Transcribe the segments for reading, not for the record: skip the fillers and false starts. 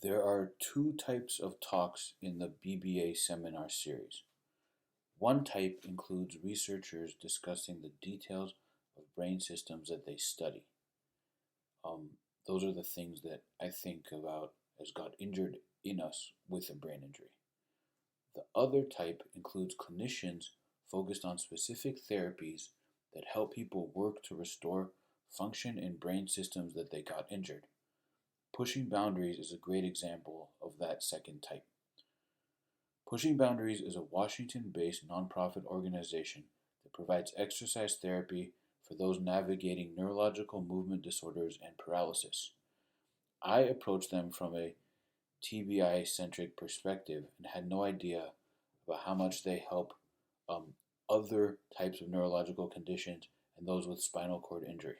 There are two types of talks in the BBA seminar series. One type includes researchers discussing the details of brain systems that they study. Um, those are the things that I think about as got injured in us with a brain injury. The other type includes clinicians focused on specific therapies that help people work to restore function in brain systems that they got injured. Pushing Boundaries is a great example of that second type. Pushing Boundaries is a Washington based nonprofit organization that provides exercise therapy for those navigating neurological movement disorders and paralysis. I approached them from a TBI centric perspective and had no idea about how much they help um, other types of neurological conditions and those with spinal cord injury.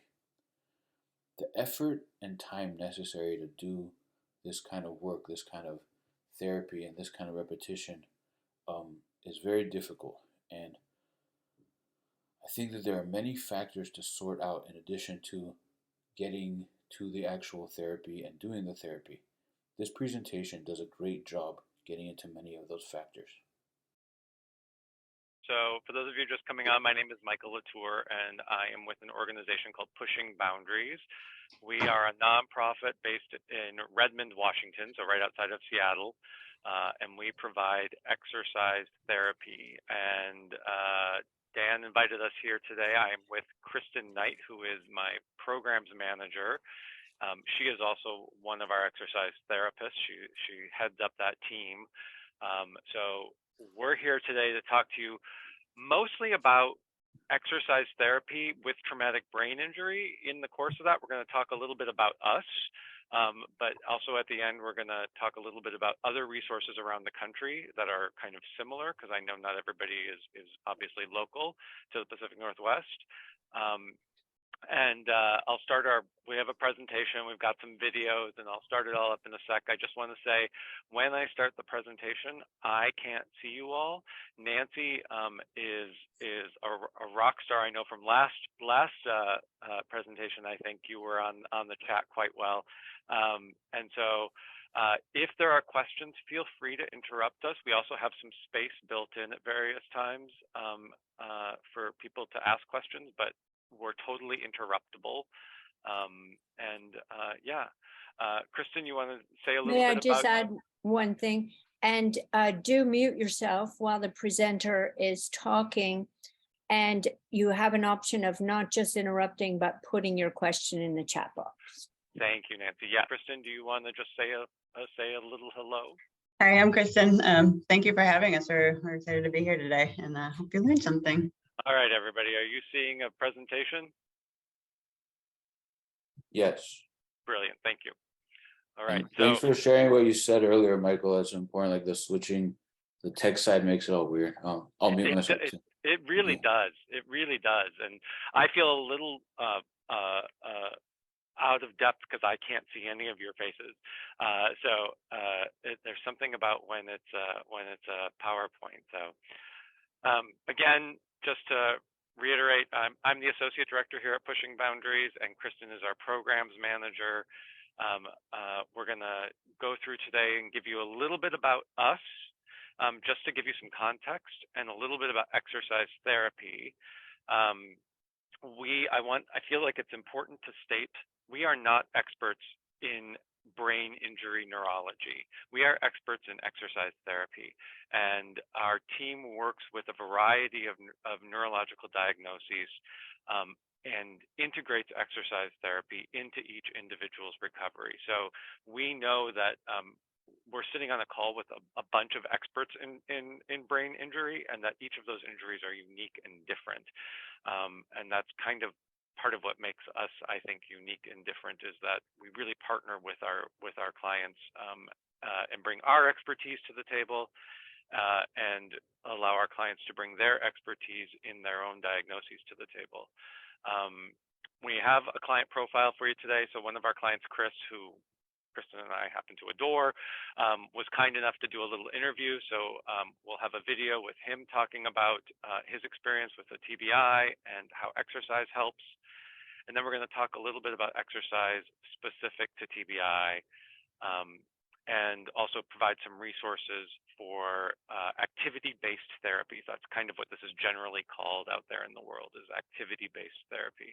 The effort and time necessary to do this kind of work, this kind of therapy, and this kind of repetition is very difficult. And I think that there are many factors to sort out in addition to getting to the actual therapy and doing the therapy. This presentation does a great job getting into many of those factors. So for those of you just coming on, my name is Michael Latour, and I am with an organization called Pushing Boundaries. We are a nonprofit based in Redmond, Washington, so right outside of Seattle, and we provide exercise therapy. And Dan invited us here today. I am with Kristen Knight, who is my programs manager. She is also one of our exercise therapists. She heads up that team. So we're here today to talk to you mostly about exercise therapy with traumatic brain injury. In the course of that, we're going to talk a little bit about us, but also at the end, we're going to talk a little bit about other resources around the country that are kind of similar, because I know not everybody is obviously local to the Pacific Northwest. I'll start we have a presentation, we've got some videos, and I'll start it all up in a sec. I just want to say, when I start the presentation, I can't see you all. Nancy is a rock star. I know from last presentation, I think you were on the chat quite well. If there are questions, feel free to interrupt us. We also have some space built in at various times for people to ask questions, but we're totally interruptible. Kristen, you want to say a little May I bit just about add one thing? And do mute yourself while the presenter is talking. And you have an option of not just interrupting, but putting your question in the chat box. Thank you, Nancy. Yeah, Kristen, do you want to just say a little hello? Hi, I'm Kristen. Thank you for having us. We're excited to be here today, and hope you learned something. All right, everybody, are you seeing a presentation? Yes. Brilliant, thank you. All right. Thanks for sharing what you said earlier, Michael. That's important. Like the switching, the tech side makes it all weird. I'll mute myself too. It really does. It really does. And I feel a little out of depth because I can't see any of your faces. There's something about when it's a PowerPoint. So again, just to reiterate, I'm the associate director here at Pushing Boundaries, and Kristen is our programs manager. We're going to go through today and give you a little bit about us, just to give you some context, and a little bit about exercise therapy. I feel like it's important to state we are not experts in brain injury neurology. We are experts in exercise therapy, and our team works with a variety of neurological diagnoses and integrates exercise therapy into each individual's recovery. So we know that we're sitting on a call with a bunch of experts in brain injury, and that each of those injuries are unique and different. And that's kind of part of what makes us, I think, unique and different, is that we really partner with our clients and bring our expertise to the table and allow our clients to bring their expertise in their own diagnoses to the table. We have a client profile for you today. So one of our clients, Chris, who Kristen and I happen to adore, was kind enough to do a little interview. So we'll have a video with him talking about his experience with the TBI and how exercise helps. And then we're going to talk a little bit about exercise specific to TBI. and also provide some resources for activity-based therapies. That's kind of what this is generally called out there in the world, is activity-based therapy.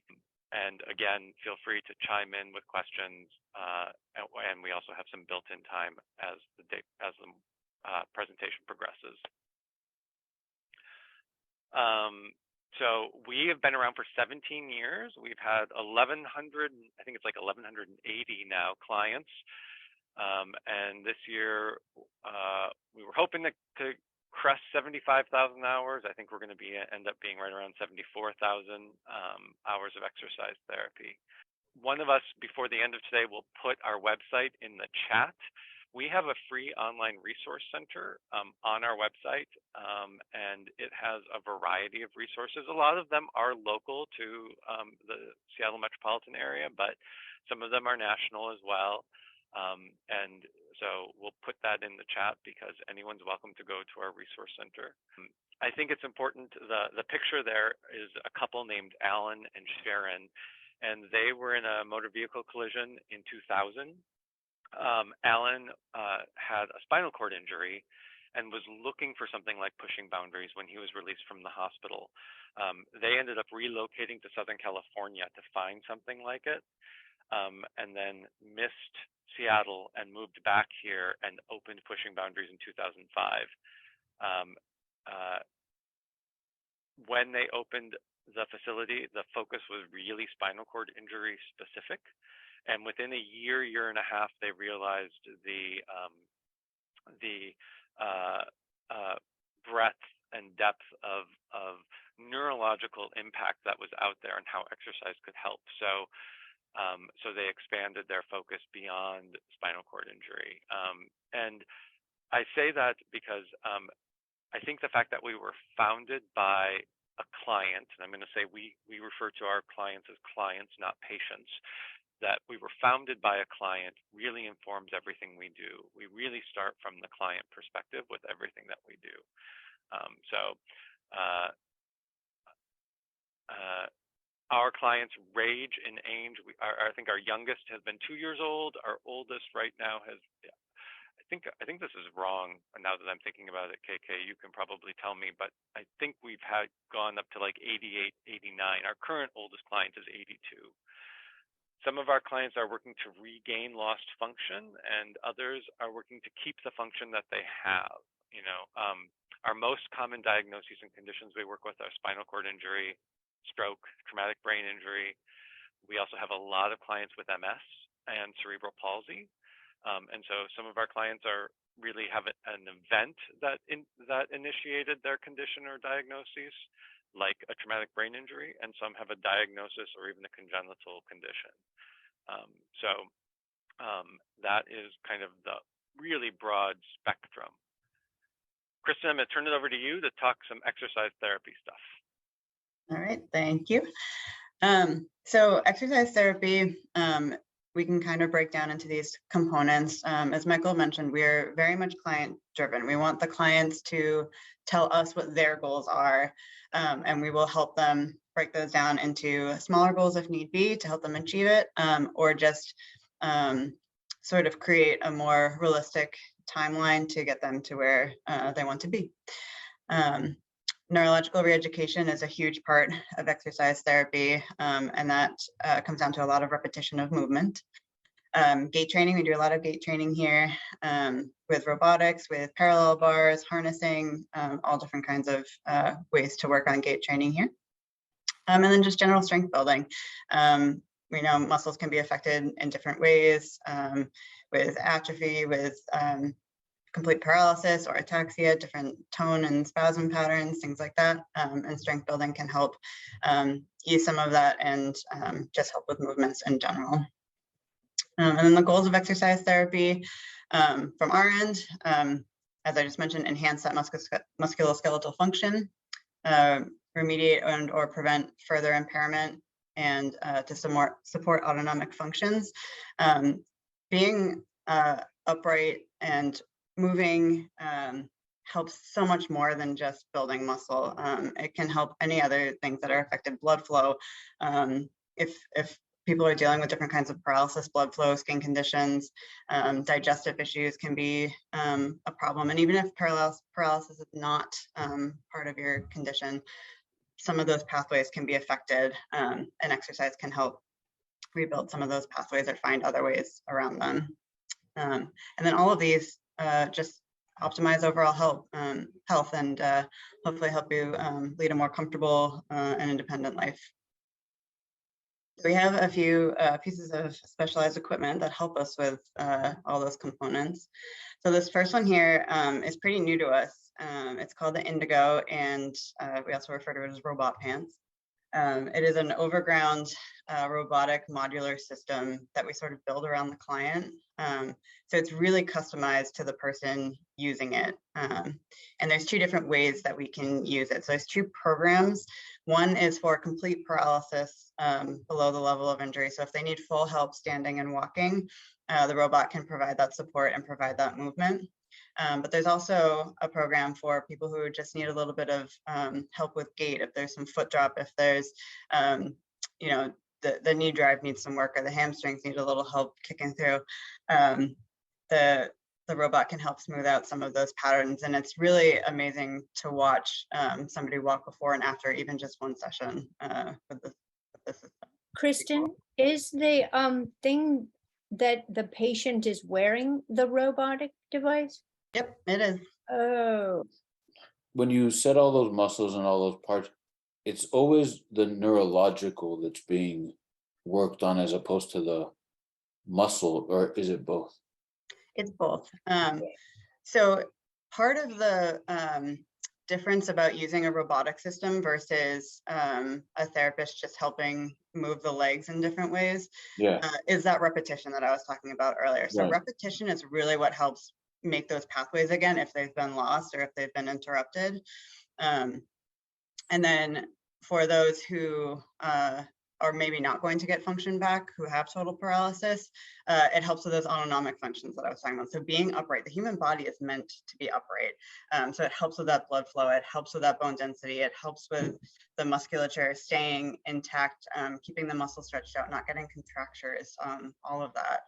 And again, feel free to chime in with questions, and we also have some built-in time as the presentation progresses. So we have been around for 17 years. We've had 1,100, I think it's like 1,180 now clients. And this year, we were hoping to crest 75,000 hours. I think we're going to end up being right around 74,000 hours of exercise therapy. One of us, before the end of today, will put our website in the chat. We have a free online resource center on our website, and it has a variety of resources. A lot of them are local to the Seattle metropolitan area, but some of them are national as well. And so we'll put that in the chat because anyone's welcome to go to our resource center. I think it's important, the picture there is a couple named Alan and Sharon, and they were in a motor vehicle collision in 2000. Alan had a spinal cord injury and was looking for something like pushing boundaries when he was released from the hospital. They ended up relocating to Southern California to find something like it, and then missed Seattle and moved back here and opened Pushing Boundaries in 2005. When they opened the facility, the focus was really spinal cord injury specific. And within a year and a half, they realized the breadth and depth of neurological impact that was out there and how exercise could help. So they expanded their focus beyond spinal cord injury. And I say that because I think the fact that we were founded by a client, and I'm going to say we refer to our clients as clients, not patients, that we were founded by a client really informs everything we do. We really start from the client perspective with everything that we do. Our clients range in age. I think our youngest has been 2 years old. Our oldest right now has, I think this is wrong now that I'm thinking about it, KK, you can probably tell me, but I think we've gone up to like 88, 89. Our current oldest client is 82. Some of our clients are working to regain lost function, and others are working to keep the function that they have. Our most common diagnoses and conditions we work with are spinal cord injury, stroke, traumatic brain injury. We also have a lot of clients with MS and cerebral palsy. And so some of our clients really have an event that initiated their condition or diagnosis, like a traumatic brain injury, and some have a diagnosis or even a congenital condition. That is kind of the really broad spectrum. Kristen, I'm going to turn it over to you to talk some exercise therapy stuff. All right, thank you. So exercise therapy, we can kind of break down into these components. As Michael mentioned, we're very much client driven. We want the clients to tell us what their goals are, and we will help them break those down into smaller goals if need be to help them achieve it, or just sort of create a more realistic timeline to get them to where they want to be. Neurological reeducation is a huge part of exercise therapy, and that comes down to a lot of repetition of movement. Gait training, we do a lot of gait training here with robotics, with parallel bars, harnessing, all different kinds of ways to work on gait training here. And then just general strength building. We know muscles can be affected in different ways, with atrophy, with complete paralysis or ataxia, different tone and spasm patterns, things like that. And strength building can help ease some of that and just help with movements in general. And then the goals of exercise therapy from our end, as I just mentioned, enhance that musculoskeletal function, remediate and or prevent further impairment, and to support autonomic functions. Being upright and moving helps so much more than just building muscle. It can help any other things that are affected, blood flow. If people are dealing with different kinds of paralysis, blood flow, skin conditions, digestive issues can be a problem. And even if paralysis is not part of your condition, some of those pathways can be affected, and exercise can help rebuild some of those pathways or find other ways around them. And then all of these just optimize overall health and hopefully help you lead a more comfortable and independent life. We have a few pieces of specialized equipment that help us with all those components. So this first one here is pretty new to us. It's called the Indigo, and we also refer to it as robot pants. It is an overground robotic modular system that we sort of build around the client. So it's really customized to the person using it. And there's two different ways that we can use it. So there's two programs. One is for complete paralysis below the level of injury. So if they need full help standing and walking, the robot can provide that support and provide that movement. But there's also a program for people who just need a little bit of help with gait. If there's some foot drop, if there's, you know, the knee drive needs some work, or the hamstrings need a little help kicking through, the robot can help smooth out some of those patterns. And it's really amazing to watch somebody walk before and after even just one session with this system. Kristen, is the thing that the patient is wearing the robotic device? Yep, it is. Oh. When you set all those muscles and all those parts, it's always the neurological that's being worked on as opposed to the muscle, or is it both? It's both. So part of the difference about using a robotic system versus a therapist just helping move the legs in different ways is that repetition that I was talking about earlier. So repetition is really what helps make those pathways again if they've been lost or if they've been interrupted. And then for those who are maybe not going to get function back, who have total paralysis, it helps with those autonomic functions that I was talking about. So being upright, the human body is meant to be upright. So it helps with that blood flow, it helps with that bone density, it helps with the musculature staying intact, keeping the muscle stretched out, not getting contractures, all of that.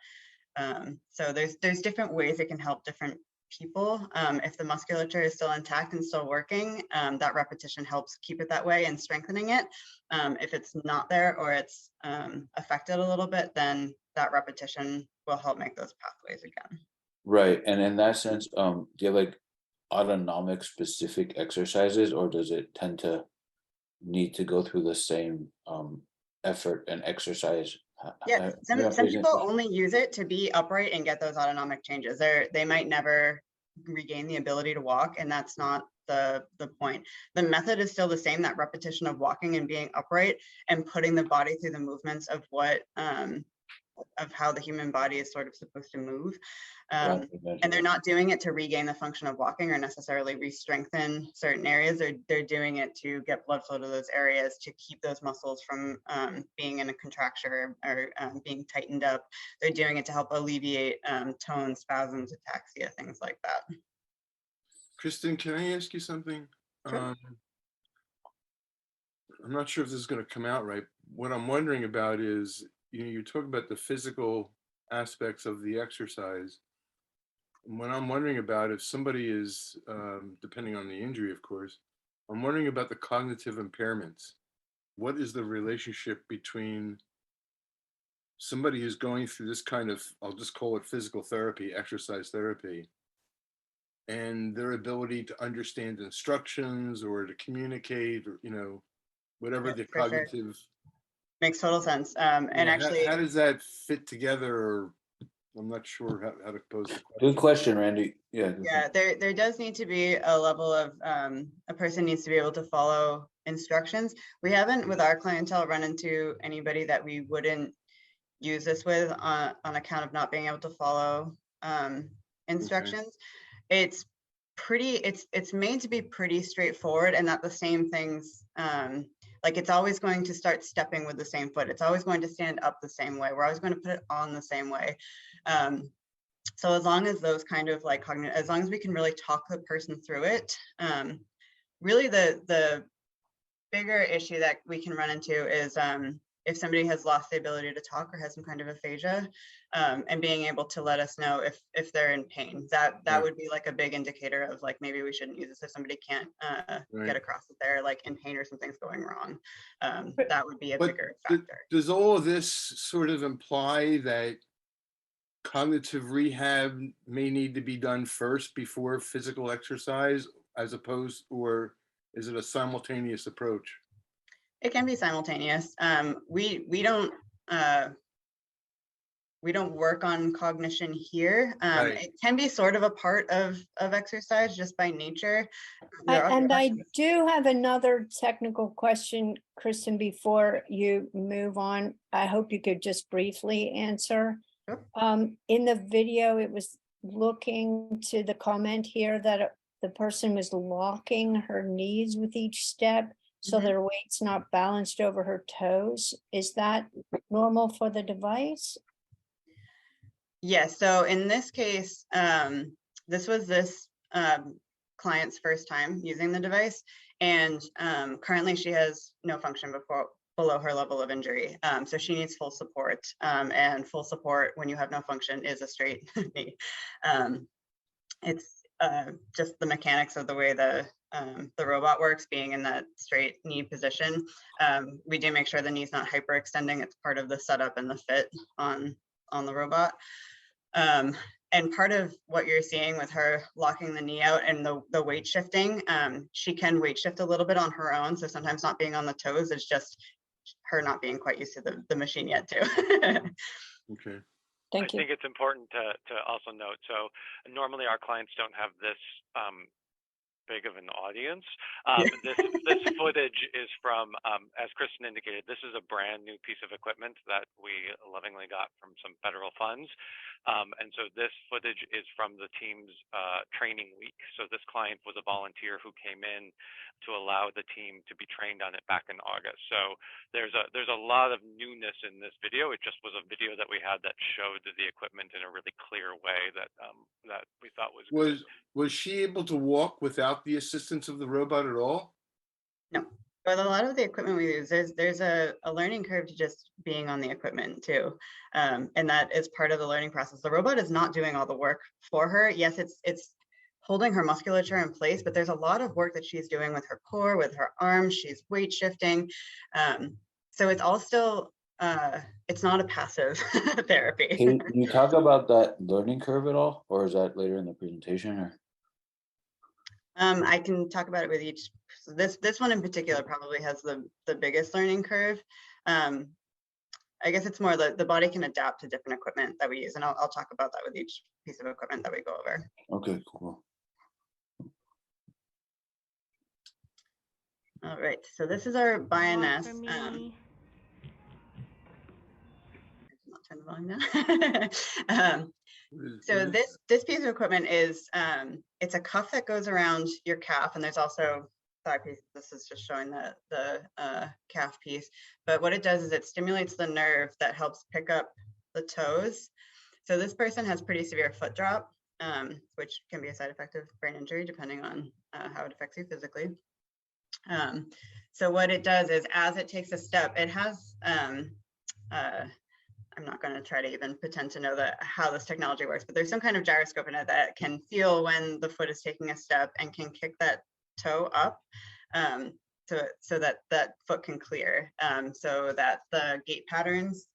So there's different ways it can help different people. If the musculature is still intact and still working, that repetition helps keep it that way and strengthening it. If it's not there or it's affected a little bit, then that repetition will help make those pathways again. Right. And in that sense, do you have like autonomic specific exercises, or does it tend to need to go through the same effort and exercise? Yeah, some people only use it to be upright and get those autonomic changes. They might never regain the ability to walk, and that's not the point. The method is still the same, that repetition of walking and being upright and putting the body through the movements of what of how the human body is sort of supposed to move. And they're not doing it to regain the function of walking or necessarily re-strengthen certain areas. They're doing it to get blood flow to those areas, to keep those muscles from being in a contracture or being tightened up. They're doing it to help alleviate tone, spasms, ataxia, things like that. Kristen, can I ask you something? Sure. I'm not sure if this is going to come out right. What I'm wondering about is, you talk about the physical aspects of the exercise. And what I'm wondering about, if somebody is, depending on the injury, of course, I'm wondering about the cognitive impairments. What is the relationship between somebody who's going through this kind of, I'll just call it physical therapy, exercise therapy, and their ability to understand instructions or to communicate, or, whatever the cognitive. Sure. Makes total sense. And actually, how does that fit together? Or I'm not sure how to pose the question. Good question, Randy. Yeah. There does need to be a level of a person needs to be able to follow instructions. We haven't, with our clientele, run into anybody that we wouldn't use this with on account of not being able to follow instructions. Okay. It's made to be pretty straightforward, and that the same things, like it's always going to start stepping with the same foot. It's always going to stand up the same way. We're always going to put it on the same way. So as long as those kind of like cognitive, as long as we can really talk the person through it, really the bigger issue that we can run into is if somebody has lost the ability to talk or has some kind of aphasia, and being able to let us know if they're in pain. That Right. would be like a big indicator of like, maybe we shouldn't use this if somebody can't get across that they're like in pain or something's going wrong. That would be a bigger factor. Does all of this sort of imply that cognitive rehab may need to be done first before physical exercise, as opposed, or is it a simultaneous approach? It can be simultaneous. We don't work on cognition here. Right. It can be sort of a part of exercise just by nature. And I do have another technical question, Kristen, before you move on. I hope you could just briefly answer. Sure. In the video, it was looking to the comment here that the person was locking her knees with each step, so their weight's not balanced over her toes. Is that normal for the device? Yes. So in this case, this was this client's first time using the device, and currently she has no function below her level of injury. So she needs full support, and full support when you have no function is a straight knee. It's just the mechanics of the way the robot works, being in that straight knee position. We do make sure the knee's not hyperextending. It's part of the setup and the fit on the robot. And part of what you're seeing with her locking the knee out and the weight shifting, she can weight shift a little bit on her own. So sometimes not being on the toes is just her not being quite used to the machine yet too. Okay. Thank you. I think it's important to also note, so normally our clients don't have this big of an audience. This footage is from, as Kristen indicated, this is a brand new piece of equipment that we lovingly got from some federal funds. And so this footage is from the team's training week. So this client was a volunteer who came in to allow the team to be trained on it back in August. So there's a lot of newness in this video. It just was a video that we had that showed the equipment in a really clear way that that we thought was good. Was she able to walk without the assistance of the robot at all? No, but a lot of the equipment we use, there's a learning curve to just being on the equipment too. And that is part of the learning process. The robot is not doing all the work for her. Yes, it's holding her musculature in place, but there's a lot of work that she's doing with her core, with her arms, she's weight shifting. So it's all still, it's not a passive therapy. Can you talk about that learning curve at all, or is that later in the presentation? Or I can talk about it with each. So this one in particular probably has the biggest learning curve. I guess it's more the body can adapt to different equipment that we use, and I'll talk about that with each piece of equipment that we go over. okay, cool. All right, so this is our Bioness. Not turn the volume down. So this piece of equipment is it's a cuff that goes around your calf, and there's also thigh piece. This is just showing the calf piece. But what it does is it stimulates the nerve that helps pick up the toes. So this person has pretty severe foot drop, which can be a side effect of brain injury depending on how it affects you physically. So what it does is, as it takes a step, it has I'm not going to try to even pretend to know how this technology works, but there's some kind of gyroscope in it that can feel when the foot is taking a step and can kick that toe up so that that foot can clear, so that the gait patterns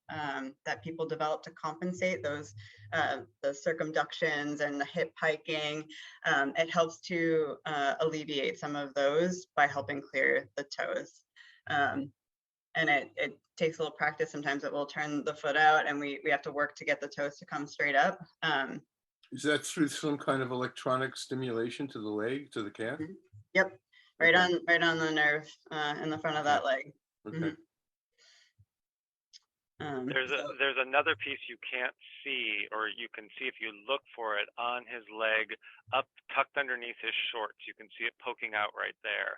that people develop to compensate those, the circumductions and the hip hiking, it helps to alleviate some of those by helping clear the toes. And it takes a little practice. Sometimes it will turn the foot out and we have to work to get the toes to come straight up. Is that through some kind of electronic stimulation to the leg, to the calf? Yep, right Okay. on the nerve in the front of that leg. Okay. There's another piece you can't see, or you can see if you look for it on his leg, up tucked underneath his shorts. You can see it poking out right there.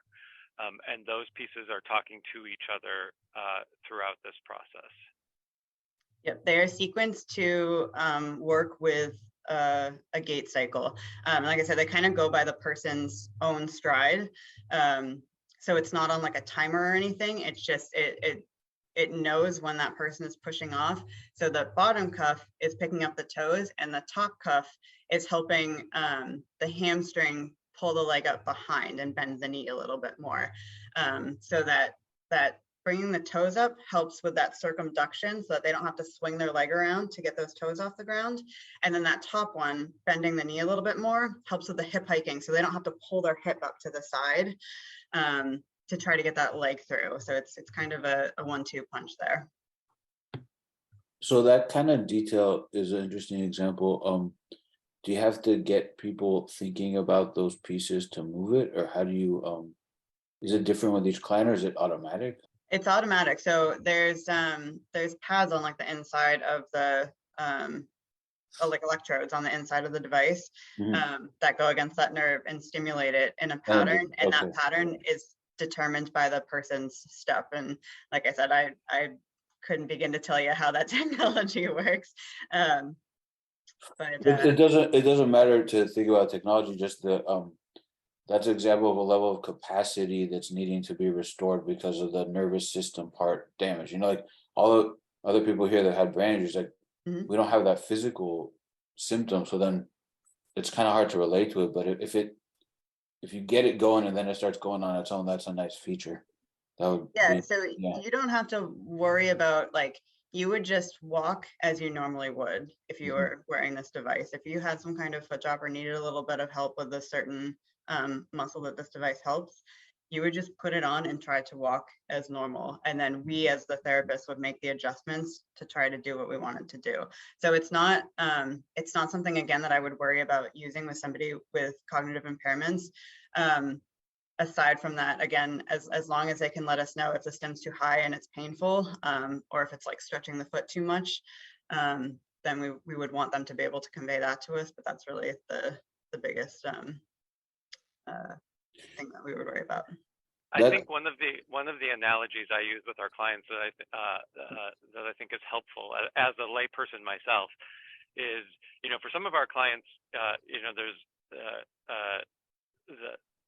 And those pieces are talking to each other throughout this process. Yep, they are sequenced to work with a gait cycle. Like I said, they kind of go by the person's own stride. So it's not on like a timer or anything. It's just it knows when that person is pushing off. So the bottom cuff is picking up the toes, and the top cuff is helping the hamstring pull the leg up behind and bend the knee a little bit more. So that bringing the toes up helps with that circumduction so that they don't have to swing their leg around to get those toes off the ground. And then that top one, bending the knee a little bit more, helps with the hip hiking so they don't have to pull their hip up to the side to try to get that leg through. So it's kind of a 1-2 punch there. So that kind of detail is an interesting example. Do you have to get people thinking about those pieces to move it, or how do you, is it different with each client, or is it automatic? It's automatic. So there's pads on like the inside of the like electrodes on the inside of the device that go against that nerve and stimulate it in a pattern. And Okay. that pattern is determined by the person's step. And like I said, I couldn't begin to tell you how that technology works. But It doesn't matter to think about technology, just the that's an example of a level of capacity that's needing to be restored because of the nervous system part damage. You know, like all the other people here that had brain injuries, like we don't have that physical symptom, so then it's kind of hard to relate to it. But if you get it going and then it starts going on its own, that's a nice feature. That would you don't have to worry about, like, you would just walk as you normally would if you were wearing this device. If you had some kind of foot drop or needed a little bit of help with a certain muscle that this device helps, you would just put it on and try to walk as normal. And then we as the therapist would make the adjustments to try to do what we wanted to do. So it's not something, again, that I would worry about using with somebody with cognitive impairments. Aside from that, again, as long as they can let us know if the stim's too high and it's painful, or if it's like stretching the foot too much, then we would want them to be able to convey that to us. But that's really the biggest thing that we would worry about. I think one of the analogies I use with our clients that I think is helpful as a layperson myself is, for some of our clients,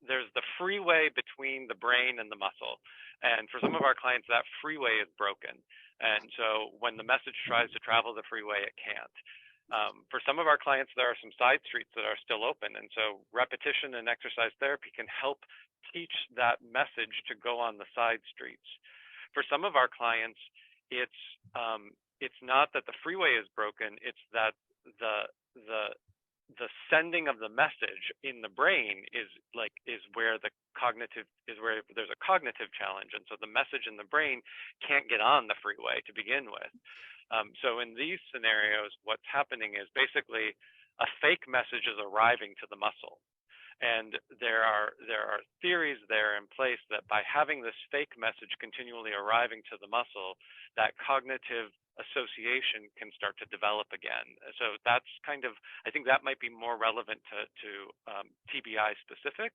there's the freeway between the brain and the muscle. And for some of our clients, that freeway is broken. And so when the message tries to travel the freeway, it can't. For some of our clients, there are some side streets that are still open. And so repetition and exercise therapy can help teach that message to go on the side streets. For some of our clients, it's not that the freeway is broken, it's that the sending of the message in the brain is where there's a cognitive challenge, and so the message in the brain can't get on the freeway to begin with. So in these scenarios, what's happening is basically a fake message is arriving to the muscle, and there are theories there in place that by having this fake message continually arriving to the muscle, that cognitive association can start to develop again. So that's I think that might be more relevant to TBI specific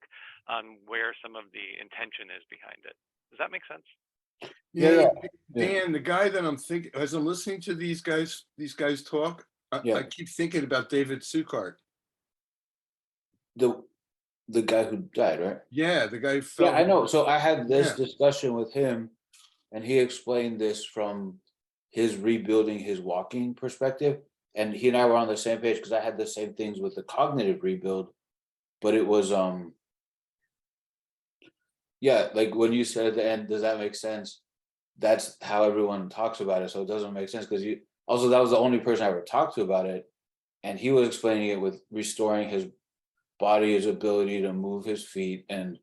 on where some of the intention is behind it. Does that make sense? Yeah. Dan, the guy that I'm thinking, as I'm listening to these guys talk, I keep thinking about David Sukart. The guy who died, right? Yeah, the guy who fell. Yeah, I know. So I had this discussion with him, and he explained this from his rebuilding his walking perspective. And he and I were on the same page because I had the same things with the cognitive rebuild. But it was like when you said at the end, does that make sense? That's how everyone talks about it. So it doesn't make sense because that was the only person I ever talked to about it. And he was explaining it with restoring his body, his ability to move his feet and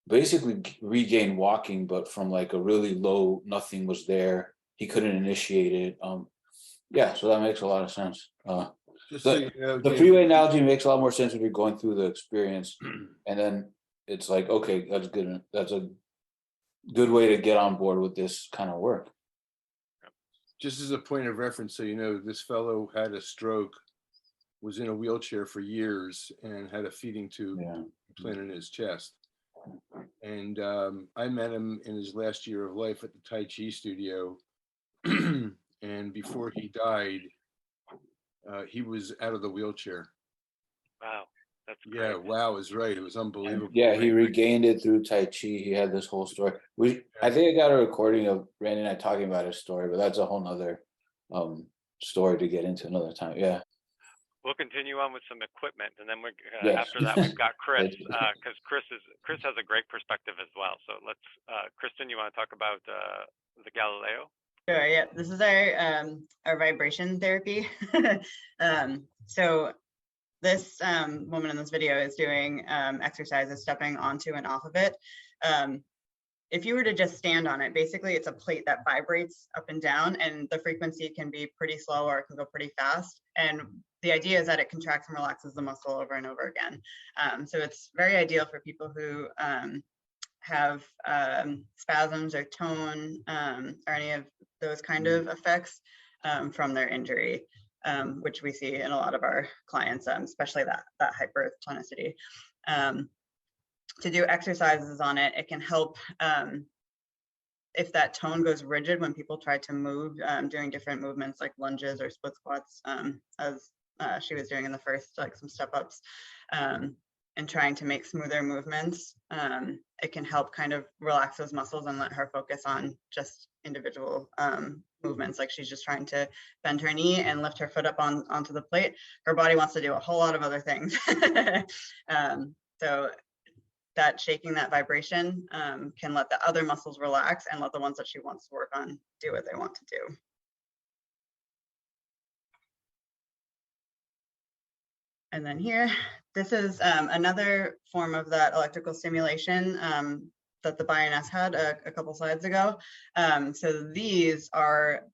basically regain walking, but from like a really low, nothing was there. He couldn't initiate it. So that makes a lot of sense. The freeway analogy makes a lot more sense when you're going through the experience, and then it's like, okay, that's good. That's a good way to get on board with this kind of work. Just as a point of reference, so this fellow had a stroke, was in a wheelchair for years, and had a feeding tube implanted in his chest. And I met him in his last year of life at the Tai Chi studio. And before he died, he was out of the wheelchair. Wow. That's Yeah, great. wow is right. It was unbelievable. Yeah, he Like, regained it through Tai Chi. He had this whole story. I think I got a recording of Randy and I talking about his story, but that's a whole nother story to get into another time. Yeah. We'll continue on with some equipment, and then Yes. after that we've got Chris, Thank you. because Chris has a great perspective as well. So let's, Kristen, you want to talk about the Galileo? Sure, yeah, this is our vibration therapy. So this woman in this video is doing exercises, stepping onto and off of it. If you were to just stand on it, basically it's a plate that vibrates up and down, and the frequency can be pretty slow or it can go pretty fast. And the idea is that it contracts and relaxes the muscle over and over again. So it's very ideal for people who have spasms or tone or any of those kind of effects from their injury, which we see in a lot of our clients, especially that hypertonicity. To do exercises on it, it can help if that tone goes rigid when people try to move, doing different movements like lunges or split squats, as she was doing in the first, like some step ups, and trying to make smoother movements. It can help kind of relax those muscles and let her focus on just individual movements. Like she's just trying to bend her knee and lift her foot up onto the plate. Her body wants to do a whole lot of other things. So that shaking, that vibration can let the other muscles relax and let the ones that she wants to work on do what they want to do. And then here, this is another form of that electrical stimulation that the Bioness had a couple slides ago. So these are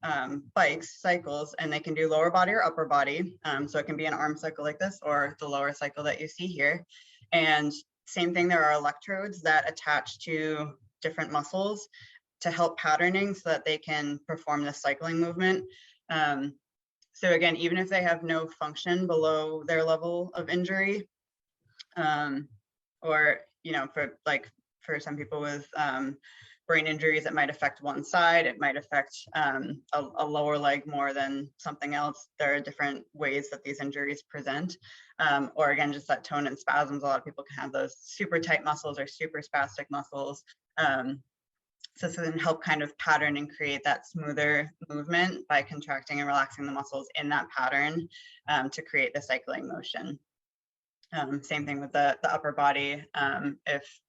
bikes, cycles, and they can do lower body or upper body. So it can be an arm cycle like this or the lower cycle that you see here. And same thing, there are electrodes that attach to different muscles to help patterning so that they can perform the cycling movement. So again, even if they have no function below their level of injury, or, you know, for some people with brain injuries, it might affect one side, it might affect a lower leg more than something else. There are different ways that these injuries present. Or again, just that tone and spasms, a lot of people can have those super tight muscles or super spastic muscles. So this can help kind of pattern and create that smoother movement by contracting and relaxing the muscles in that pattern to create the cycling motion. Same thing with the upper body. If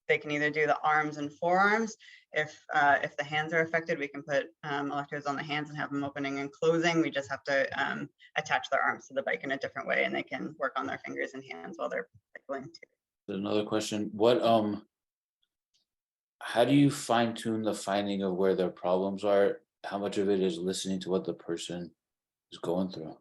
they can either do the arms and forearms. If the hands are affected, we can put electrodes on the hands and have them opening and closing. We just have to attach their arms to the bike in a different way, and they can work on their fingers and hands while they're cycling too. Another question: what how do you fine tune the finding of where their problems are? How much of it is listening to what the person is going through?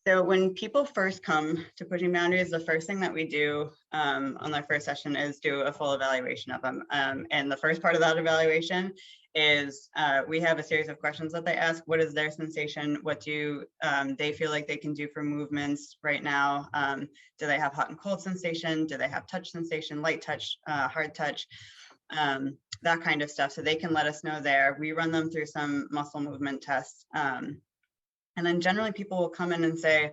So when people first come to Pushing Boundaries, the first thing that we do on their first session is do a full evaluation of them. And the first part of that evaluation is we have a series of questions that they ask. What is their sensation? What do they feel like they can do for movements right now? Do they have hot and cold sensation? Do they have touch sensation, light touch, hard touch? That kind of stuff. So they can let us know there. We run them through some muscle movement tests. And then generally people will come in and say,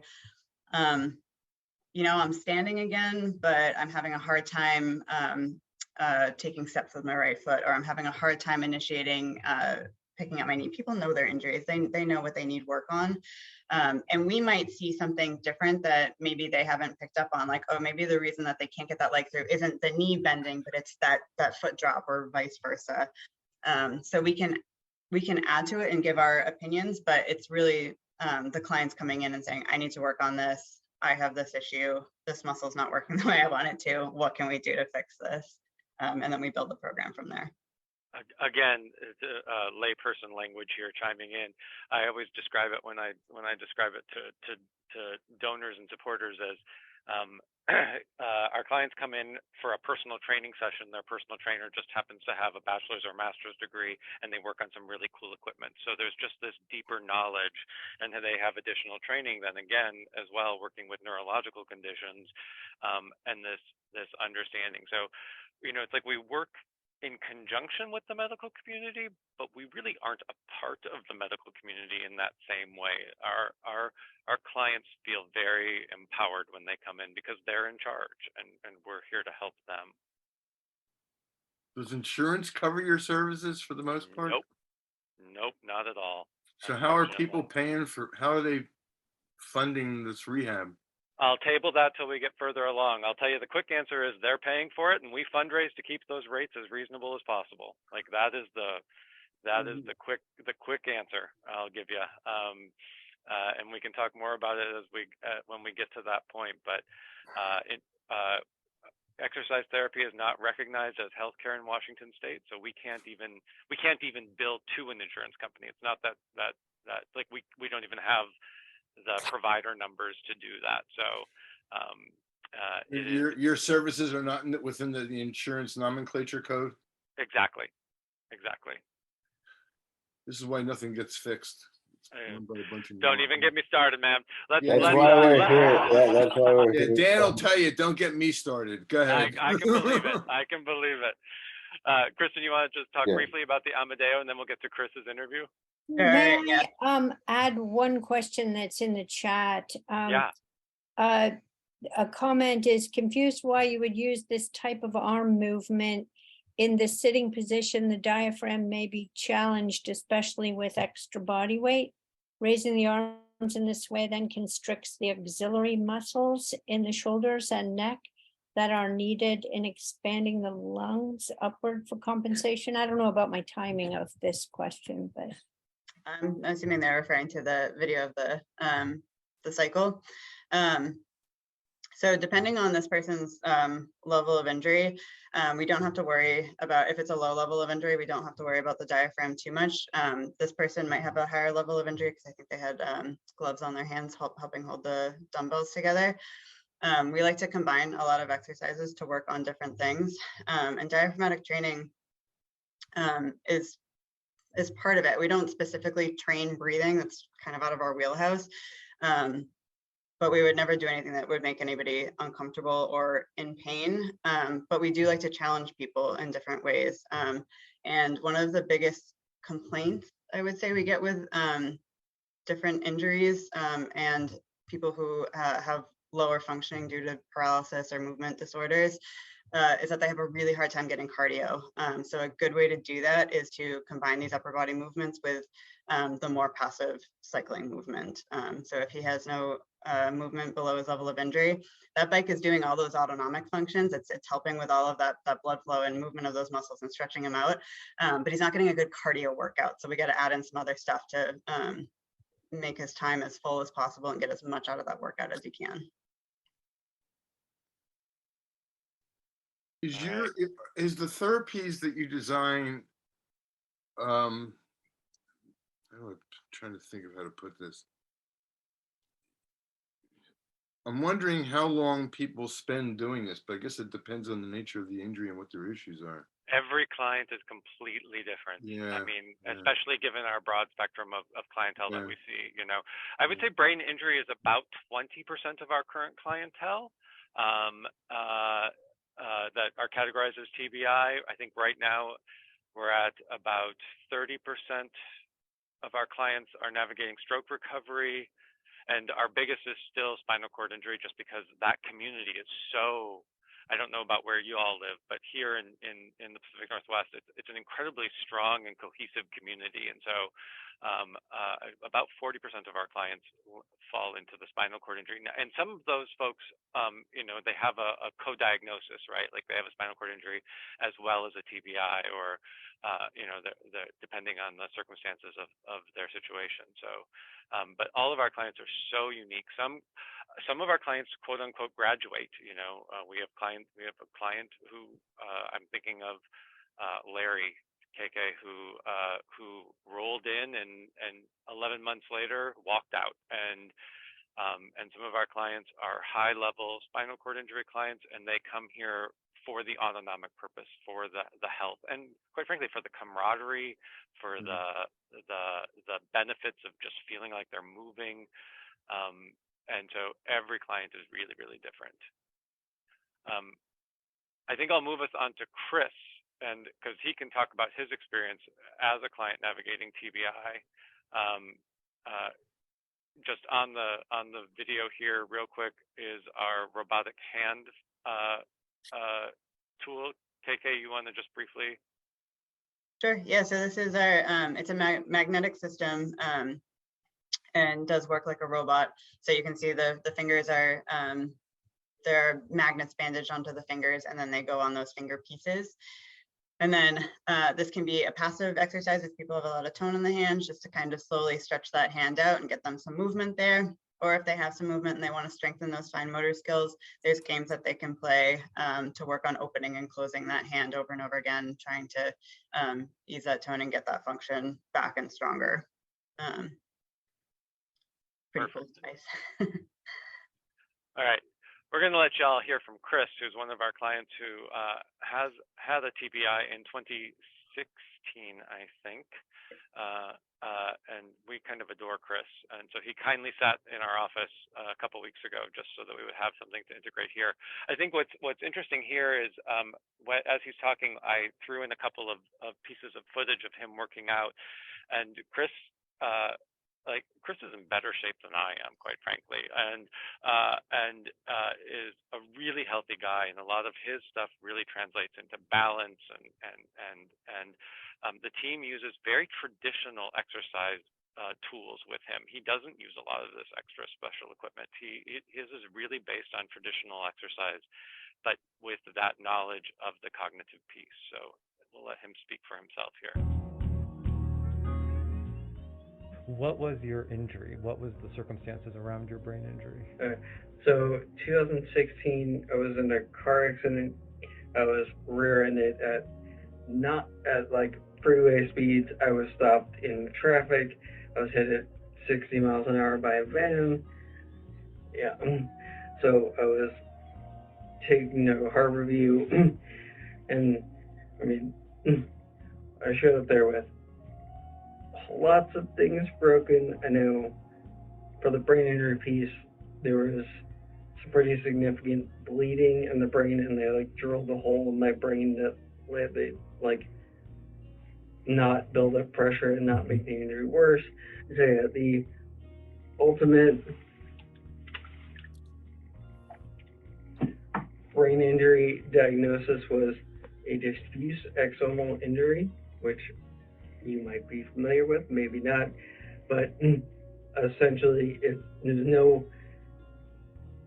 you know, I'm standing again, but I'm having a hard time taking steps with my right foot, or I'm having a hard time initiating picking up my knee. People know their injuries. They know what they need work on. And we might see something different that maybe they haven't picked up on, like, oh, maybe the reason that they can't get that leg through isn't the knee bending, but it's that foot drop or vice versa. So we can add to it and give our opinions, but it's really the clients coming in and saying, I need to work on this. I have this issue. This muscle's not working the way I want it to. What can we do to fix this? And then we build the program from there. Again, layperson language here chiming in. I always describe it when I describe it to donors and supporters as our clients come in for a personal training session. Their personal trainer just happens to have a bachelor's or master's degree, and they work on some really cool equipment. So there's just this deeper knowledge, and they have additional training then again as well, working with neurological conditions, and this understanding. So, you know, it's like we work in conjunction with the medical community, but we really aren't a part of the medical community in that same way. Our clients feel very empowered when they come in because they're in charge, and we're here to help them. Does insurance cover your services for the most part? Nope, not at all. So how are people paying how are they funding this rehab? I'll table that till we get further along. I'll tell you the quick answer is they're paying for it, and we fundraise to keep those rates as reasonable as possible. Like that is the quick answer I'll give you. And we can talk more about it as when we get to that point. But exercise therapy is not recognized as healthcare in Washington State, so we can't even bill to an insurance company. It's not that like we don't even have the provider numbers to do that. So your services are not within the insurance nomenclature code? Exactly. This is why nothing gets fixed. Don't even get me started, man. That's why we're here. Yeah, that's why we're here. Dan will tell you, don't get me started. Go ahead. I can believe it. I can believe it. Kristen, you want to just talk briefly about the Amadeo, and then we'll get to Chris's interview? May I add one question that's in the chat? A comment is confused why you would use this type of arm movement in the sitting position. The diaphragm may be challenged, especially with extra body weight. Raising the arms in this way then constricts the auxiliary muscles in the shoulders and neck that are needed in expanding the lungs upward for compensation. I don't know about my timing of this question, but I'm assuming they're referring to the video of the cycle. So depending on this person's level of injury, we don't have to worry about, if it's a low level of injury, we don't have to worry about the diaphragm too much. This person might have a higher level of injury because I think they had gloves on their hands helping hold the dumbbells together. We like to combine a lot of exercises to work on different things. And diaphragmatic training is part of it. We don't specifically train breathing. That's kind of out of our wheelhouse. But we would never do anything that would make anybody uncomfortable or in pain. But we do like to challenge people in different ways. And one of the biggest complaints I would say we get with different injuries and people who have lower functioning due to paralysis or movement disorders is that they have a really hard time getting cardio. So a good way to do that is to combine these upper body movements with the more passive cycling movement. So if he has no movement below his level of injury, that bike is doing all those autonomic functions. It's helping with all of that blood flow and movement of those muscles and stretching them out. But he's not getting a good cardio workout. So we got to add in some other stuff to make his time as full as possible and get as much out of that workout as he can. Is the therapies that you design, I'm trying to think of how to put this. I'm wondering how long people spend doing this, but I guess it depends on the nature of the injury and what their issues are. Every client is completely different. Yeah, I mean, especially given our broad spectrum of clientele that we see, I would say brain injury is about 20% of our current clientele. That are categorized as TBI. I think right now we're at about 30% of our clients are navigating stroke recovery, and our biggest is still spinal cord injury, just because that community is so, I don't know about where you all live, but here in the Pacific Northwest, it's an incredibly strong and cohesive community. And so about 40% of our clients fall into the spinal cord injury. And some of those folks, they have a co-diagnosis, right? Like they have a spinal cord injury as well as a TBI, or, they're depending on the circumstances of their situation. So, but all of our clients are so unique. Some of our clients, quote unquote, graduate. We have a client who I'm thinking of, Larry KK, who rolled in and 11 months later walked out. And some of our clients are high level spinal cord injury clients, and they come here for the autonomic purpose, for the health, and quite frankly, for the camaraderie, for the benefits of just feeling like they're moving. And so every client is really, really different. I think I'll move us on to Chris because he can talk about his experience as a client navigating TBI. Just on the video here, real quick, is our robotic hand tool. KK, you want to just briefly? Sure. Yeah. So this is our it's a magnetic system and does work like a robot. So you can see the fingers are there are magnets bandaged onto the fingers, and then they go on those finger pieces. And then this can be a passive exercise if people have a lot of tone in the hands, just to kind of slowly stretch that hand out and get them some movement there. Or if they have some movement and they want to strengthen those fine motor skills, there's games that they can play to work on opening and closing that hand over and over again, trying to ease that tone and get that function back and stronger. Pretty full device. All right. We're going to let y'all hear from Chris, who's one of our clients who has had a TBI in 2016, I think. And we kind of adore Chris. And so he kindly sat in our office a couple weeks ago just so that we would have something to integrate here. I think what's interesting here is as he's talking, I threw in a couple of pieces of footage of him working out. And Chris, Chris is in better shape than I am, quite frankly, and is a really healthy guy, and a lot of his stuff really translates into balance, and the team uses very traditional exercise tools with him. He doesn't use a lot of this extra special equipment. His is really based on traditional exercise, but with that knowledge of the cognitive piece. So we'll let him speak for himself here. What was your injury? What was the circumstances around your brain injury? So 2016, I was in a car accident. I was rear-ended not at like freeway speeds. I was stopped in traffic. I was hit at 60 miles an hour by a van. Yeah. So I was taking a heart review, and I mean, I showed up there with lots of things broken. I know for the brain injury piece, there was some pretty significant bleeding in the brain, and they like drilled a hole in my brain that let it like not build up pressure and not make the injury worse. So yeah, the ultimate brain injury diagnosis was a diffuse axonal injury, which you might be familiar with, maybe not, but essentially there's no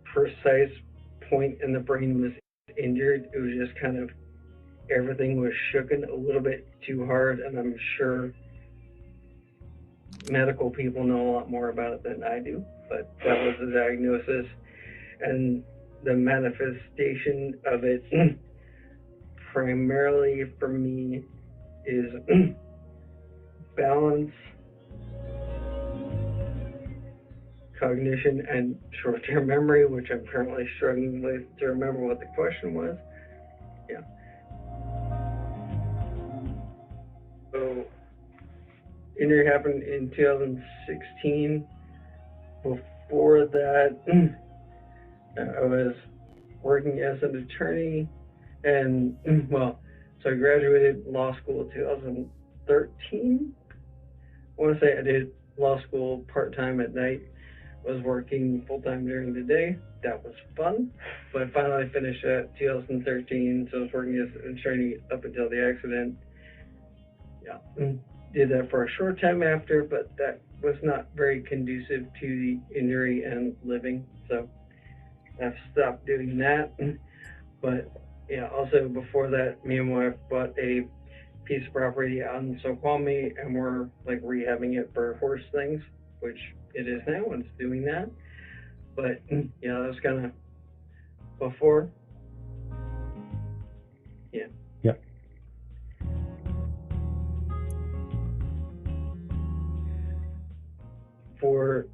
precise point in the brain was injured. It was just kind of everything was shooken a little bit too hard, and I'm sure medical people know a lot more about it than I do, but that was the diagnosis. And the manifestation of it primarily for me is balance, cognition, and short-term memory, which I'm currently struggling with to remember what the question was. Yeah. So, injury happened in 2016. Before that, I was working as an attorney, and so I graduated law school in 2013. I want to say I did law school part-time at night, was working full-time during the day. That was fun, but I finally finished at 2013, so I was working as an attorney up until the accident. Yeah, did that for a short time after, but that was not very conducive to the injury and living, so I've stopped doing that. But yeah, also before that, me and my wife bought a piece of property out in Snoqualmie, and we're like rehabbing it for horse things, which it is now, and it's doing that. But yeah, that was kind of before. Yeah. Yep. For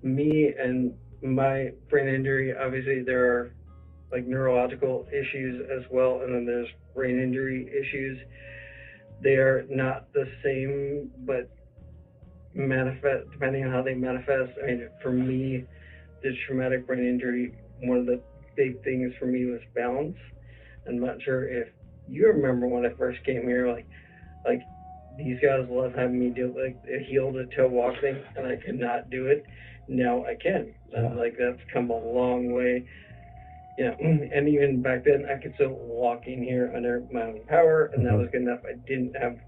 me and my brain injury, obviously there are like neurological issues as well, and then there's brain injury issues. They are not the same, but manifest depending on how they manifest. I mean, for me, this traumatic brain injury, one of the big things for me was balance. I'm not sure if you remember when I first came here, like these guys love having me do like a heel to toe walk thing, and I could not do it. Now I can. And like that's come a long way. Yeah, and even back then I could still walk in here under my own power, and that was good enough. I didn't have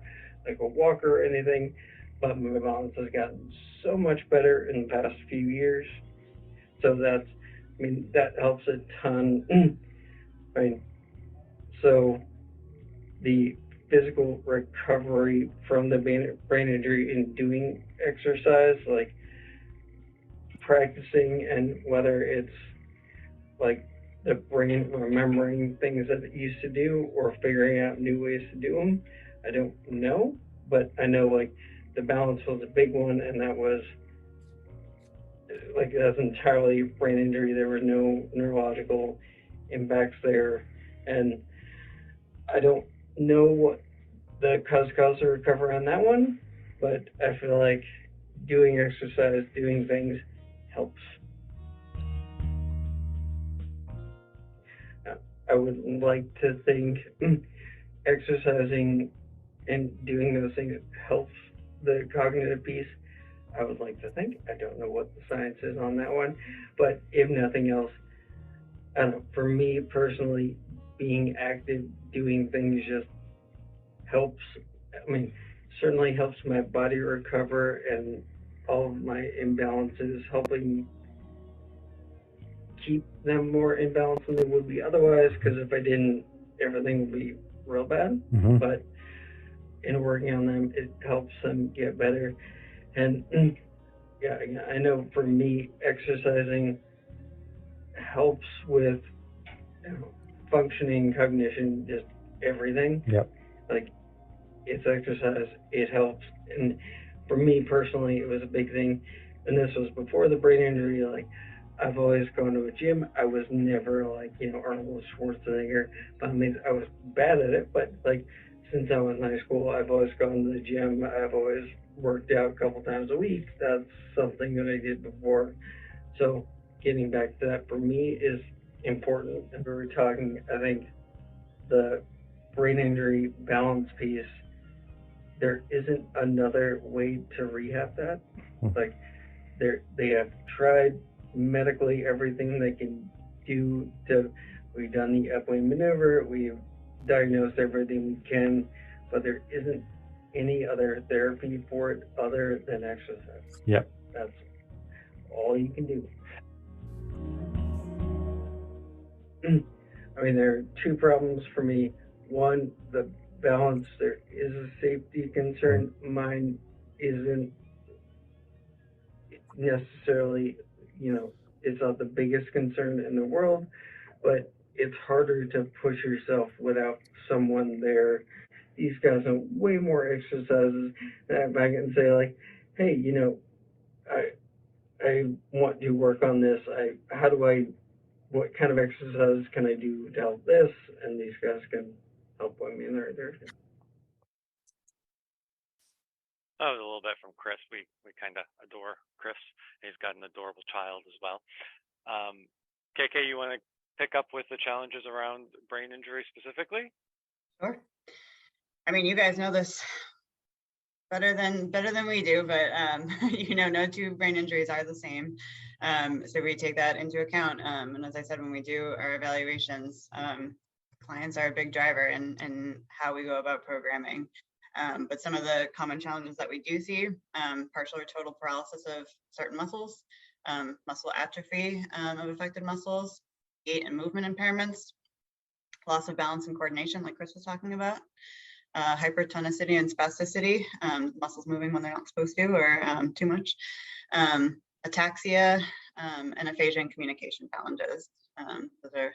like a walker or anything, but my balance has gotten so much better in the past few years. So that's, I mean, that helps a ton. I mean, so the physical recovery from the brain injury in doing exercise, like practicing, and whether it's like the brain remembering things that it used to do or figuring out new ways to do them, I don't know, but I know like the balance was a big one, and that was like that's entirely brain injury. There were no neurological impacts there, and I don't know what the cause to recover on that one, but I feel like doing exercise, doing things helps. I would like to think exercising and doing those things helps the cognitive piece. I would like to think. I don't know what the science is on that one, but if nothing else, I don't know, for me personally, being active, doing things just helps. I mean, certainly helps my body recover and all of my imbalances, helping keep them more in balance than they would be otherwise, because if I didn't, everything would be real bad. But in working on them, it helps them get better. And yeah, I know for me, exercising helps with functioning, cognition, just everything. Like, it's exercise, it helps. And for me personally, it was a big thing. And this was before the brain injury. Like, I've always gone to a gym. I was never like, Arnold Schwarzenegger. I mean, I was bad at it, but like, since I was in high school, I've always gone to the gym. I've always worked out a couple times a week. That's something that I did before. So getting back to that for me is important. And we were talking, I think, the brain injury balance piece, there isn't another way to rehab that. Like, they have tried medically everything they can do to, we've done the Epstein maneuver, we've diagnosed everything we can, but there isn't any other therapy for it other than exercise. That's all you can do. I mean, there are two problems for me. One, the balance, there is a safety concern. Mine isn't necessarily, it's not the biggest concern in the world, but it's harder to push yourself without someone there. These guys have way more exercises that I can say, like, hey, I want to work on this. What kind of exercise can I do to help this? And these guys can help point me in the right direction. That was a little bit from Chris. We kind of adore Chris. He's got an adorable child as well. KK, you want to pick up with the challenges around brain injury specifically? Sure. I mean, you guys know this better than we do, but no two brain injuries are the same. So we take that into account. And as I said, when we do our evaluations, clients are a big driver in how we go about programming. But some of the common challenges that we do see, partial or total paralysis of certain muscles, muscle atrophy of affected muscles, gait and movement impairments, loss of balance and coordination, like Chris was talking about, hypertonicity and spasticity, muscles moving when they're not supposed to or too much, ataxia, and aphasia and communication challenges. Those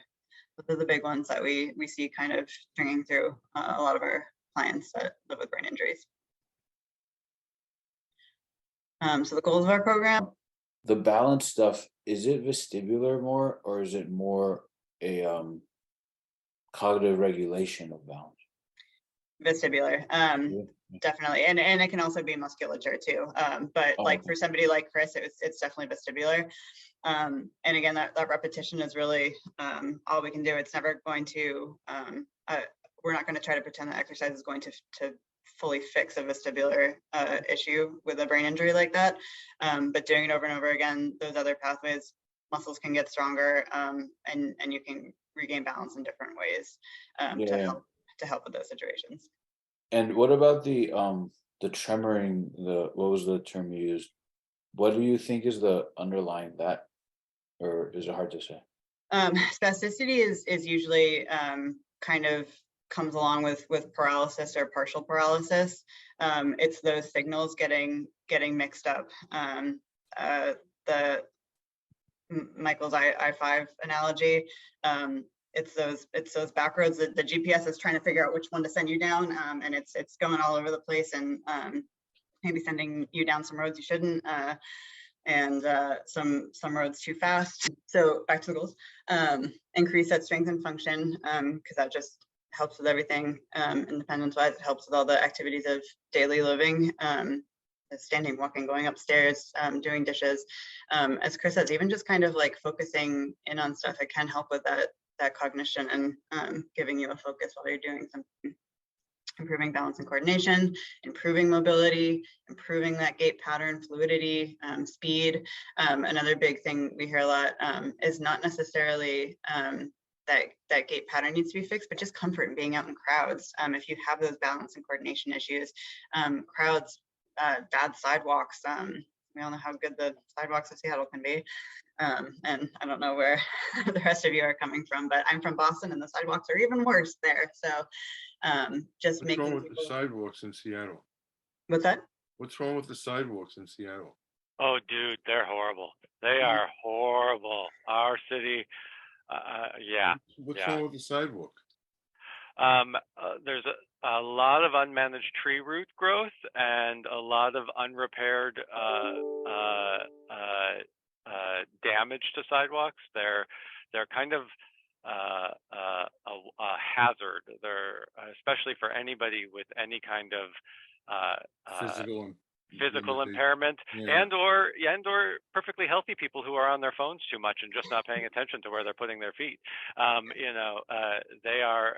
are the big ones that we see kind of stringing through a lot of our clients that live with brain injuries. So the goals of our program. The balance stuff, is it vestibular more, or is it more a cognitive regulation of balance? Vestibular, definitely, and it can also be musculature too. But like for somebody like Chris, it's definitely vestibular. And again, that repetition is really all we can do. It's never going to we're not going to try to pretend that exercise is going to fully fix a vestibular issue with a brain injury like that. But doing it over and over again, those other pathways, muscles can get stronger, and you can regain balance in different ways to help with those situations. And what about the tremoring, what was the term you used? What do you think is the underlying that, or is it hard to say? Spasticity is usually kind of comes along with paralysis or partial paralysis. It's those signals getting mixed up. The Michael's I-5 analogy. It's those back roads that the GPS is trying to figure out which one to send you down, and it's going all over the place, and maybe sending you down some roads you shouldn't, and some roads too fast. So back to the goals. Increase that strength and function, because that just helps with everything. Independence-wise, it helps with all the activities of daily living. Standing, walking, going upstairs, doing dishes. As Chris says, even just kind of like focusing in on stuff, it can help with that cognition and giving you a focus while you're doing something. Improving balance and coordination, improving mobility, improving that gait pattern, fluidity, speed. Another big thing we hear a lot is not necessarily that gait pattern needs to be fixed, but just comfort in being out in crowds. If you have those balance and coordination issues, crowds, bad sidewalks. We all know how good the sidewalks of Seattle can be. And I don't know where the rest of you are coming from, but I'm from Boston and the sidewalks are even worse there. So just What's wrong with the sidewalks in Seattle? What's that? What's wrong with the sidewalks in Seattle? Oh, dude, they're horrible. They are horrible. Our city, yeah. What's wrong with the sidewalk? There's a lot of unmanaged tree root growth and a lot of unrepaired damage to sidewalks. They're kind of a hazard. They're especially for anybody with any kind of physical impairment, and or perfectly healthy people who are on their phones too much and just not paying attention to where they're putting their feet. They are.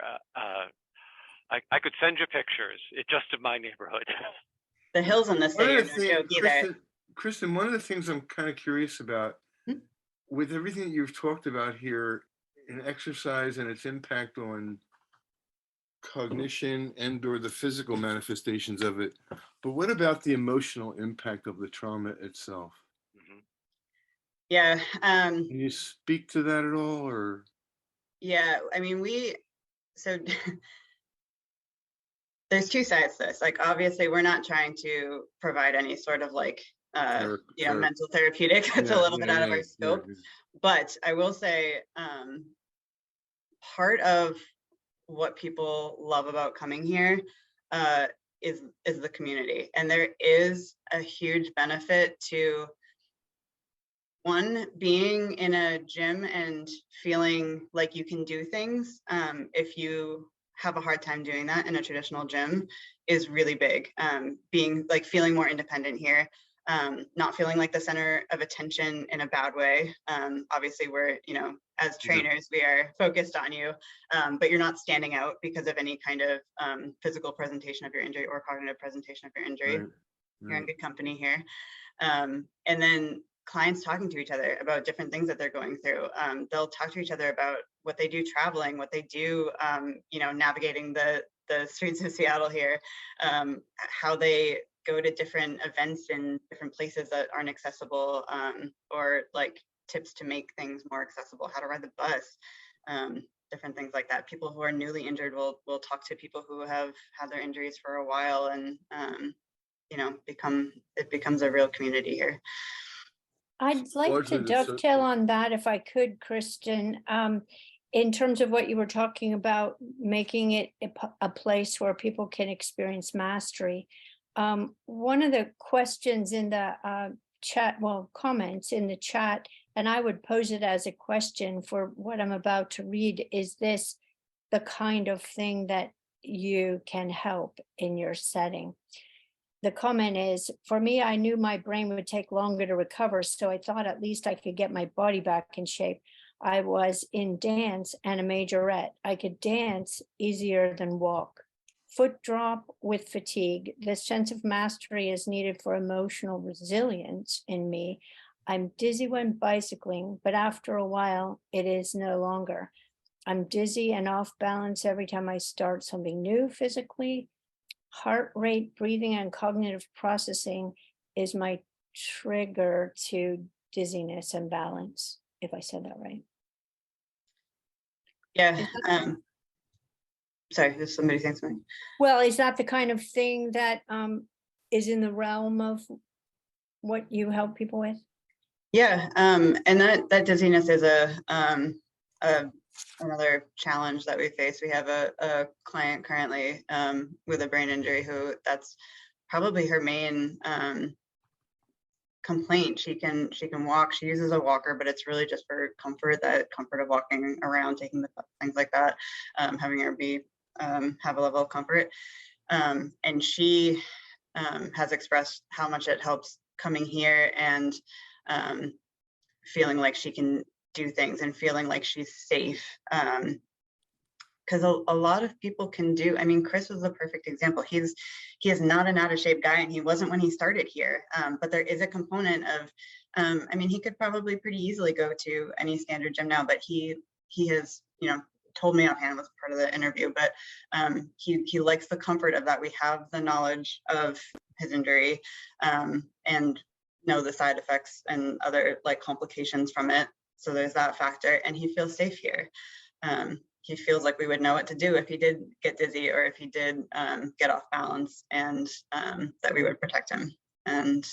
I could send you pictures. It's just of my neighborhood. The hills in the city are no joke either. Kristen, one of the things I'm kind of curious about, with everything that you've talked about here in exercise and its impact on cognition and or the physical manifestations of it, but what about the emotional impact of the trauma itself? Yeah. Can you speak to that at all, or? Yeah, I mean, so there's two sides to this. Like, obviously, we're not trying to provide any sort of like, mental therapeutic. It's a little bit out of our scope. But I will say, part of what people love about coming here is the community, and there is a huge benefit to one, being in a gym and feeling like you can do things. If you have a hard time doing that in a traditional gym is really big. Feeling more independent here, not feeling like the center of attention in a bad way. Obviously we're, as trainers, we are focused on you, but you're not standing out because of any kind of physical presentation of your injury or cognitive presentation of your injury. Right. You're in good company here. And then clients talking to each other about different things that they're going through. They'll talk to each other about what they do traveling, what they do, navigating the streets of Seattle here, how they go to different events in different places that aren't accessible, or like tips to make things more accessible, how to ride the bus, different things like that. People who are newly injured will talk to people who have had their injuries for a while, and it becomes a real community here. I'd like to dovetail on that if I could, Kristen, in terms of what you were talking about, making it a place where people can experience mastery. One of the questions in the chat, comments in the chat, and I would pose it as a question for what I'm about to read, is this the kind of thing that you can help in your setting? The comment is, for me, I knew my brain would take longer to recover, so I thought at least I could get my body back in shape. I was in dance and a majorette. I could dance easier than walk. Foot drop with fatigue. The sense of mastery is needed for emotional resilience in me. I'm dizzy when bicycling, but after a while, it is no longer. I'm dizzy and off balance every time I start something new physically. Heart rate, breathing, and cognitive processing is my trigger to dizziness and balance, if I said that right. Yeah. Is that- Sorry, there's somebody saying something. Well, is that the kind of thing that is in the realm of what you help people with? Yeah, and that dizziness is another challenge that we face. We have a client currently with a brain injury who that's probably her main complaint. She can walk. She uses a walker, but it's really just for comfort. That comfort of walking around, taking the things like that, having her be have a level of comfort. And she has expressed how much it helps coming here and feeling like she can do things and feeling like she's safe. Because a lot of people can do. I mean, Chris was a perfect example. He is not an out of shape guy, and he wasn't when he started here. But there is a component of, I mean, he could probably pretty easily go to any standard gym now, but he has, you know, told me offhand, was part of the interview, but he likes the comfort of that. We have the knowledge of his injury and know the side effects and other like complications from it. So there's that factor, and he feels safe here. He feels like we would know what to do if he did get dizzy or if he did get off balance, and that we would protect him. And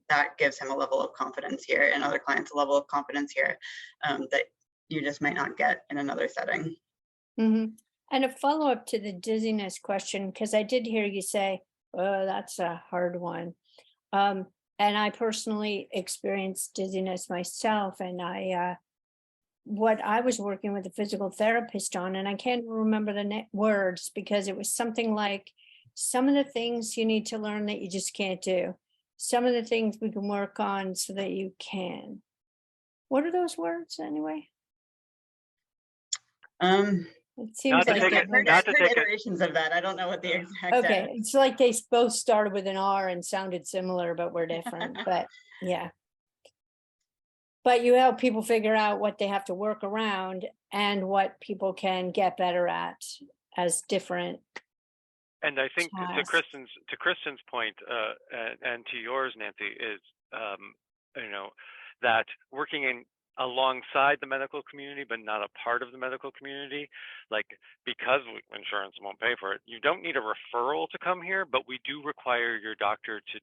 that gives him a level of confidence here, and other clients a level of confidence here that you just might not get in another setting. Mm-hmm. And a follow-up to the dizziness question, because I did hear you say, oh, that's a hard one. And I personally experienced dizziness myself, and what I was working with a physical therapist on, and I can't remember the words because it was something like, some of the things you need to learn that you just can't do. Some of the things we can work on so that you can. What are those words anyway? It seems like I've heard iterations of that. I don't know what the exact. Okay, it's like they both started with an R and sounded similar, but were different. But yeah. But you help people figure out what they have to work around and what people can get better at as different. And I think to Kristen's point, and to yours, Nancy, is you know, that working in alongside the medical community, but not a part of the medical community, like, because insurance won't pay for it, you don't need a referral to come here, but we do require your doctor to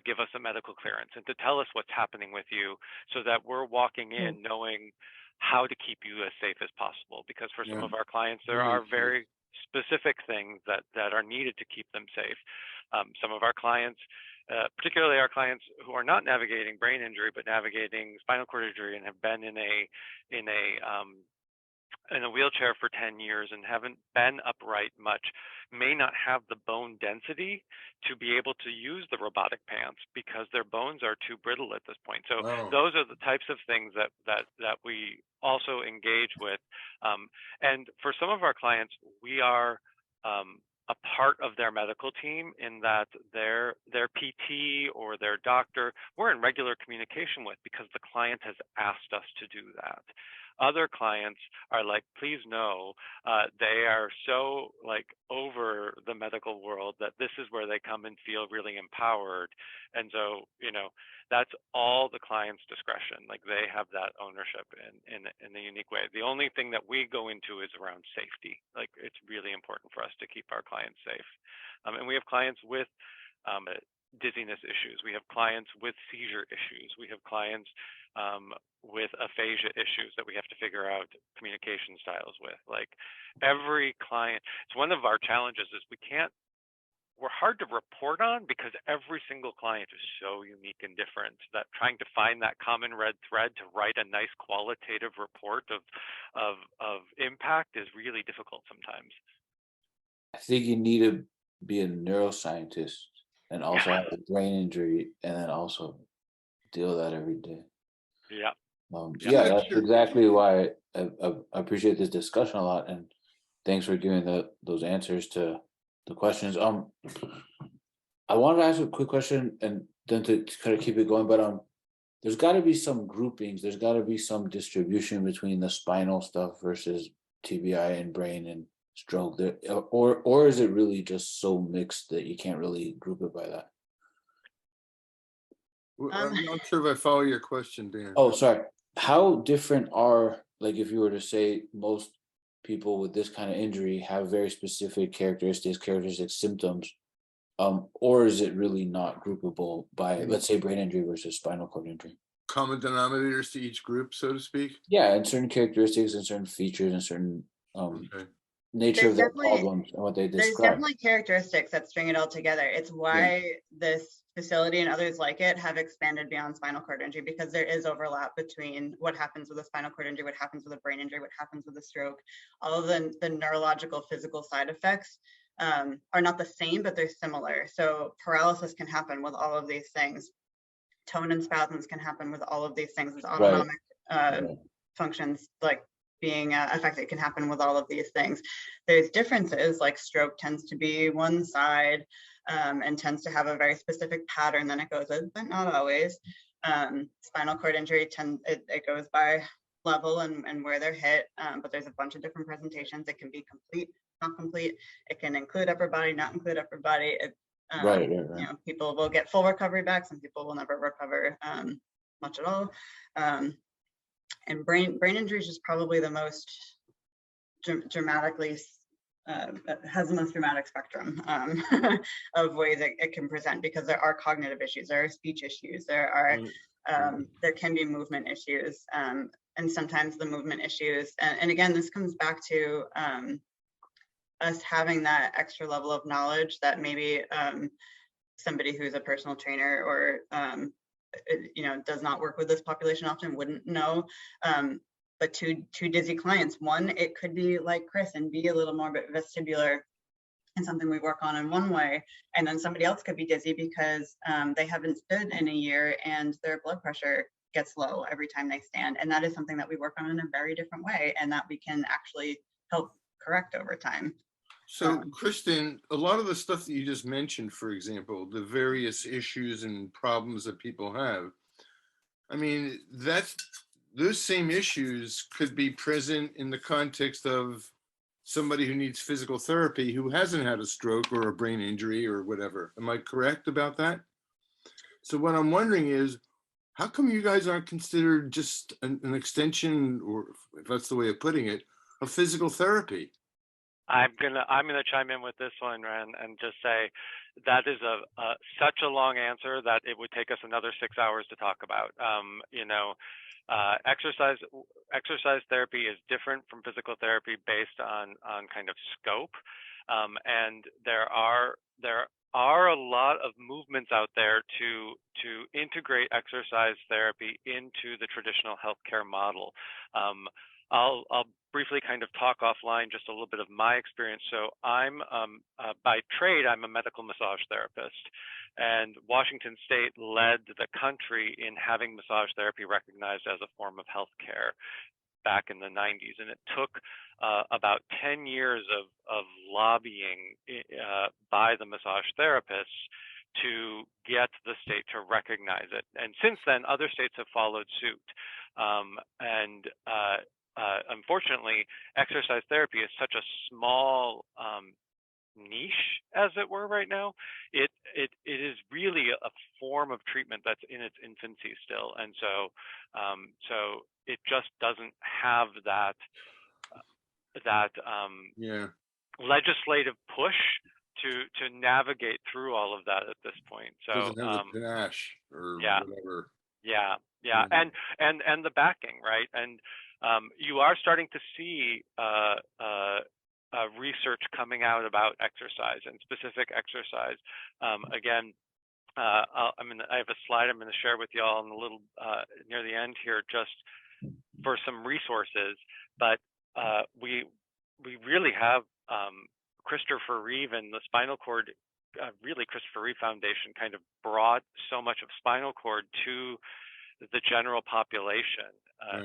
give us a medical clearance and to tell us what's happening with you, so that we're walking in knowing how to keep you as safe as possible. Because for some of our clients, there are very specific things that are needed to keep them safe. Some of our clients, particularly our clients who are not navigating brain injury but navigating spinal cord injury and have been in a wheelchair for 10 years and haven't been upright much, may not have the bone density to be able to use the robotic pants because their bones are too brittle at this point. So those are the types of things that we also engage with. And for some of our clients, we are a part of their medical team in that their PT or their doctor, we're in regular communication with because the client has asked us to do that. Other clients are like, please no, they are so like over the medical world that this is where they come and feel really empowered. And so, you know, that's all the client's discretion. Like, they have that ownership in a unique way. The only thing that we go into is around safety. Like, it's really important for us to keep our clients safe. And we have clients with dizziness issues. We have clients with seizure issues. We have clients with aphasia issues that we have to figure out communication styles with. Like, every client, it's one of our challenges is we're hard to report on because every single client is so unique and different that trying to find that common red thread to write a nice qualitative report of impact is really difficult sometimes. I think you need to be a neuroscientist and also have a brain injury and then also deal with that every day. Yeah. Yeah, that's exactly why I appreciate this discussion a lot, and thanks for giving those answers to the questions. I wanted to ask a quick question, and then to kind of keep it going, but there's got to be some groupings. There's got to be some distribution between the spinal stuff versus TBI and brain and stroke. There, or is it really just so mixed that you can't really group it by that? I'm not sure if I follow your question, Dan. Oh, sorry. How different are, like, if you were to say most people with this kind of injury have very specific characteristic symptoms, or is it really not groupable by, let's say, brain injury versus spinal cord injury? Common denominators to each group, so to speak? Yeah, and certain characteristics and certain features and certain Okay. nature There's of their definitely- problems and what they There's describe. definitely characteristics that string it all together. It's why this facility and others like it have expanded beyond spinal cord injury, because there is overlap between what happens with a spinal cord injury, what happens with a brain injury, what happens with a stroke. All of the neurological physical side effects are not the same, but they're similar. So paralysis can happen with all of these things. Tone and spasms can happen with all of these things. There's autonomic functions like being affected can happen with all of these things. There's differences, like stroke tends to be one side and tends to have a very specific pattern that it goes with, but not always. Spinal cord injury it goes by level and where they're hit, but there's a bunch of different presentations. It can be complete, not complete. It can include upper body, not include upper body. Right. You know, people will get full recovery back. Some people will never recover much at all. And brain injury is probably the most dramatically has the most dramatic spectrum of ways it can present, because there are cognitive issues, there are speech issues, there can be movement issues, and sometimes the movement issues, and again, this comes back to us having that extra level of knowledge that maybe somebody who's a personal trainer or you know, does not work with this population often wouldn't know. But two dizzy clients, one, it could be like Chris and be a little more vestibular and something we work on in one way, and then somebody else could be dizzy because they haven't stood in a year and their blood pressure gets low every time they stand, and that is something that we work on in a very different way and that we can actually help correct over time. So, Kristen, a lot of the stuff that you just mentioned, for example, the various issues and problems that people have, I mean, those same issues could be present in the context of somebody who needs physical therapy who hasn't had a stroke or a brain injury or whatever. Am I correct about that? So what I'm wondering is, how come you guys aren't considered just an extension, or if that's the way of putting it, of physical therapy? I'm gonna chime in with this one, Ren, and just say that is such a long answer that it would take us another 6 hours to talk about. You know, exercise therapy is different from physical therapy based on kind of scope, and there are a lot of movements out there to integrate exercise therapy into the traditional healthcare model. I'll briefly kind of talk offline just a little bit of my experience. So I'm by trade, I'm a medical massage therapist, and Washington State led the country in having massage therapy recognized as a form of healthcare back in the 90s, and it took about 10 years of lobbying by the massage therapists to get the state to recognize it. And since then, other states have followed suit. Unfortunately, exercise therapy is such a small niche, as it were, right now. It is really a form of treatment that's in its infancy still, and so it just doesn't have that legislative push to navigate through all of that at this point. So doesn't have the panache or whatever. Yeah. And the backing, right? And you are starting to see research coming out about exercise and specific exercise. Again, I have a slide I'm going to share with you all in a little near the end here, just for some resources. But we really have Christopher Reeve and the Spinal Cord, really Christopher Reeve Foundation, kind of brought so much of spinal cord to the general population.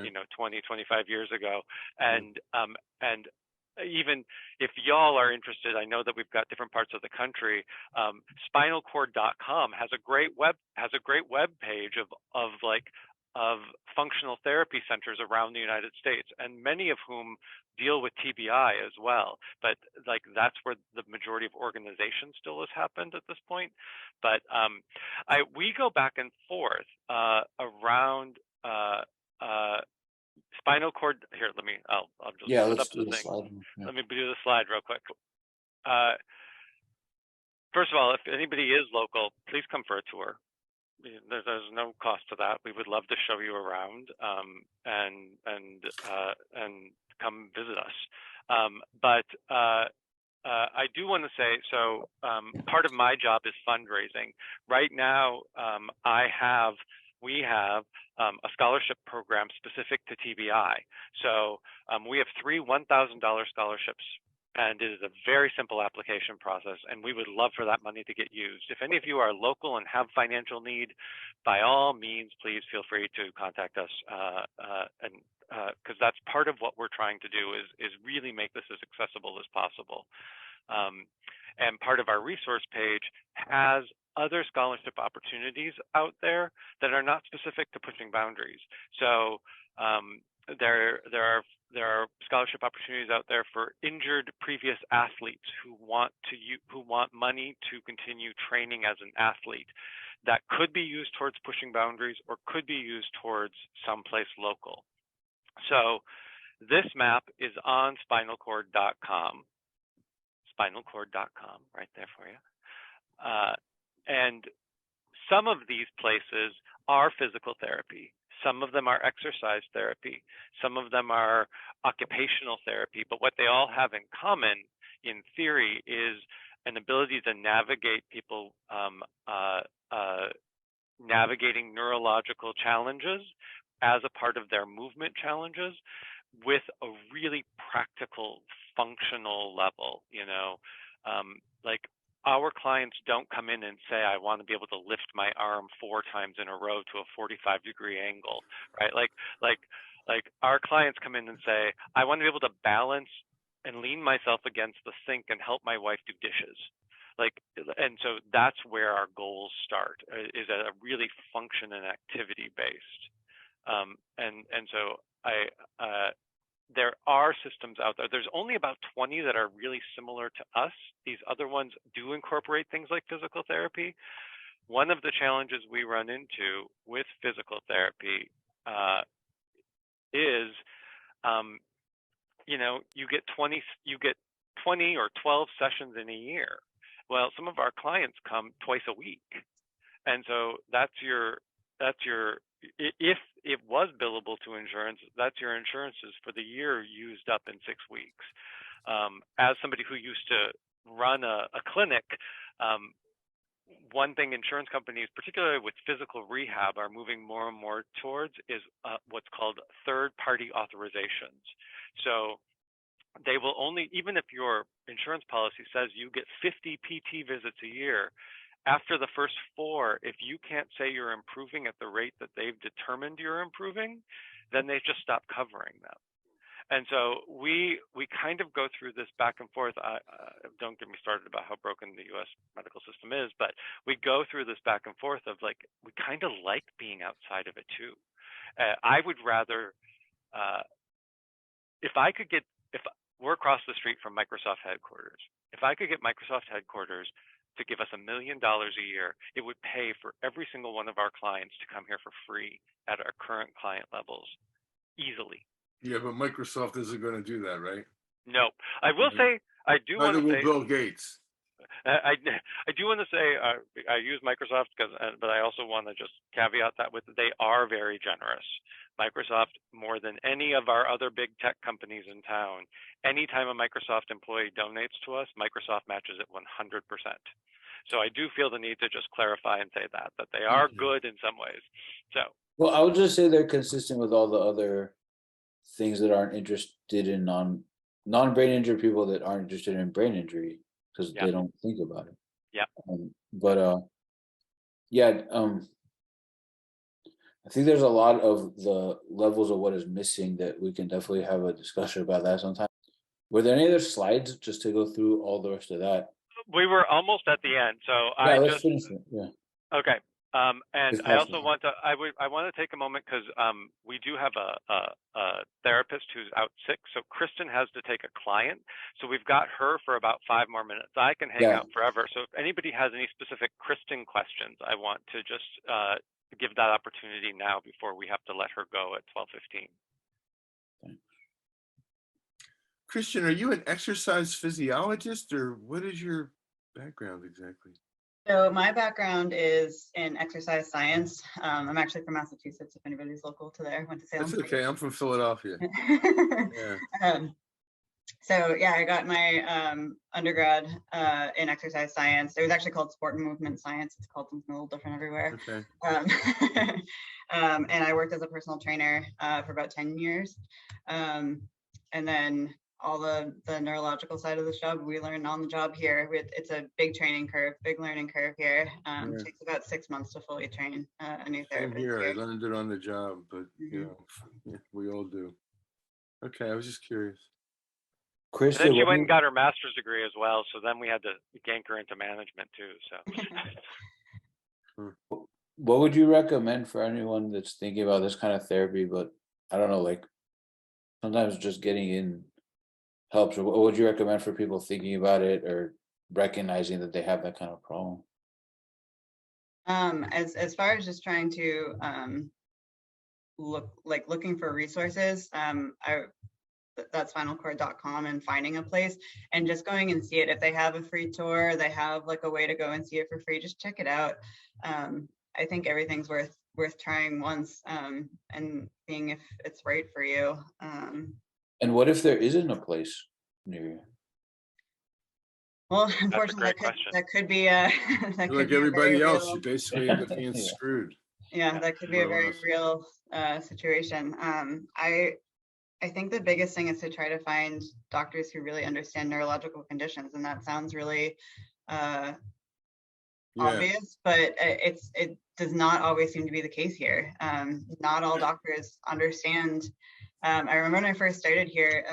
you know, 20, 25 years ago. And even if y'all are interested, I know that we've got different parts of the country. Spinalcord.com has a great web page of functional therapy centers around the United States, and many of whom deal with TBI as well. But like that's where the majority of organization still has happened at this point. But we go back and forth around spinal cord. Here, I'll just put up the thing. Let me do the slide real quick. First of all, if anybody is local, please come for a tour. There's no cost to that. We would love to show you around and come visit us. But I do want to say, so part of my job is fundraising. Right now, we have a scholarship program specific to TBI. So we have 3 $1,000 scholarships, and it is a very simple application process, and we would love for that money to get used. If any of you are local and have financial need, by all means, please feel free to contact us, because that's part of what we're trying to do is really make this as accessible as possible. And part of our resource page has other scholarship opportunities out there that are not specific to pushing boundaries. So there are scholarship opportunities out there for injured previous athletes who want money to continue training as an athlete. That could be used towards pushing boundaries or could be used towards someplace local. So this map is on spinalcord.com. Spinalcord.com, right there for you. And some of these places are physical therapy. Some of them are exercise therapy. Some of them are occupational therapy. But what they all have in common, in theory, is an ability to navigate people navigating neurological challenges as a part of their movement challenges with a really practical, functional level. You know, like our clients don't come in and say, I want to be able to lift my arm 4 times in a row to a 45-degree angle, right? Like our clients come in and say, I want to be able to balance and lean myself against the sink and help my wife do dishes. And so that's where our goals start, is at a really function and activity based. And so there are systems out there. There's only about 20 that are really similar to us. These other ones do incorporate things like physical therapy. One of the challenges we run into with physical therapy is, you know, you get 20 or 12 sessions in a year. Well, some of our clients come twice a week, and so that's your if it was billable to insurance, that's your insurances for the year used up in 6 weeks. As somebody who used to run a clinic, one thing insurance companies, particularly with physical rehab, are moving more and more towards is what's called third-party authorizations. So they will only, even if your insurance policy says you get 50 PT visits a year, after the first 4, if you can't say you're improving at the rate that they've determined you're improving, then they just stop covering them. And so we kind of go through this back and forth. Don't get me started about how broken the U.S. medical system is, but we go through this back and forth of like, we kind of like being outside of it too. I would rather, if we're across the street from Microsoft headquarters, if I could get Microsoft headquarters to give us $1 million a year, it would pay for every single one of our clients to come here for free at our current client levels, easily. Yeah, but Microsoft isn't going to do that, right? No, I will say, I do want to say, Bill Gates. I do want to say, I use Microsoft but I also want to just caveat that with, they are very generous. Microsoft, more than any of our other big tech companies in town, anytime a Microsoft employee donates to us, Microsoft matches it 100%. So I do feel the need to just clarify and say that they are good in some ways. So, well, I would just say they're consistent with all the other things that aren't interested in non-brain injury people that aren't interested in brain injury because they don't think about it. Yeah. But I think there's a lot of the levels of what is missing that we can definitely have a discussion about that sometime. Were there any other slides just to go through all the rest of that? We were almost at the end, so Yeah, I let's just finish it. Yeah. okay. And If I also possible. want to I want to take a moment because we do have a therapist who's out sick. So Kristen has to take a client. So we've got her for about 5 more minutes. I can hang Yeah. out forever. So if anybody has any specific Kristen questions, I want to just give that opportunity now before we have to let her go at 12:15. Christian, are you an exercise physiologist, or what is your background exactly? So my background is in exercise science. I'm actually from Massachusetts, if anybody's local to there. Went to Salem. That's okay. I'm from Philadelphia. Yeah. So yeah, I got my undergrad in exercise science. It was actually called sport and movement science. It's called something a little different everywhere. Okay. And I worked as a personal trainer for about 10 years. And then all the neurological side of the job, we learn on the job here. It's a big training curve, big learning curve here. Yeah. It takes about 6 months to fully train a new Same therapist here. here. I learned it on the job, but you know, yeah, we all do. Okay, I was just curious. And Kristen, then she went and got her master's degree as well. So then we had to gank her into management too. So. what would you recommend for anyone that's thinking about this kind of therapy, but I don't know, like sometimes just getting in helps? Or what would you recommend for people thinking about it or recognizing that they have that kind of problem? As far as just trying to looking for resources, that's spinalcord.com, and finding a place and just going and see it. If they have a free tour, they have like a way to go and see it for free, just check it out. I think everything's worth trying once and seeing if it's right for you. And what if there isn't a place near you? Well, unfortunately, that could be that You're could like be everybody a very else, real, you basically end up being Yeah. screwed. yeah, that could be a More or very less. real situation. I think the biggest thing is to try to find doctors who really understand neurological conditions, and that sounds really obvious, but it does not always seem to be the case here. Not all doctors understand. I remember when I first started here,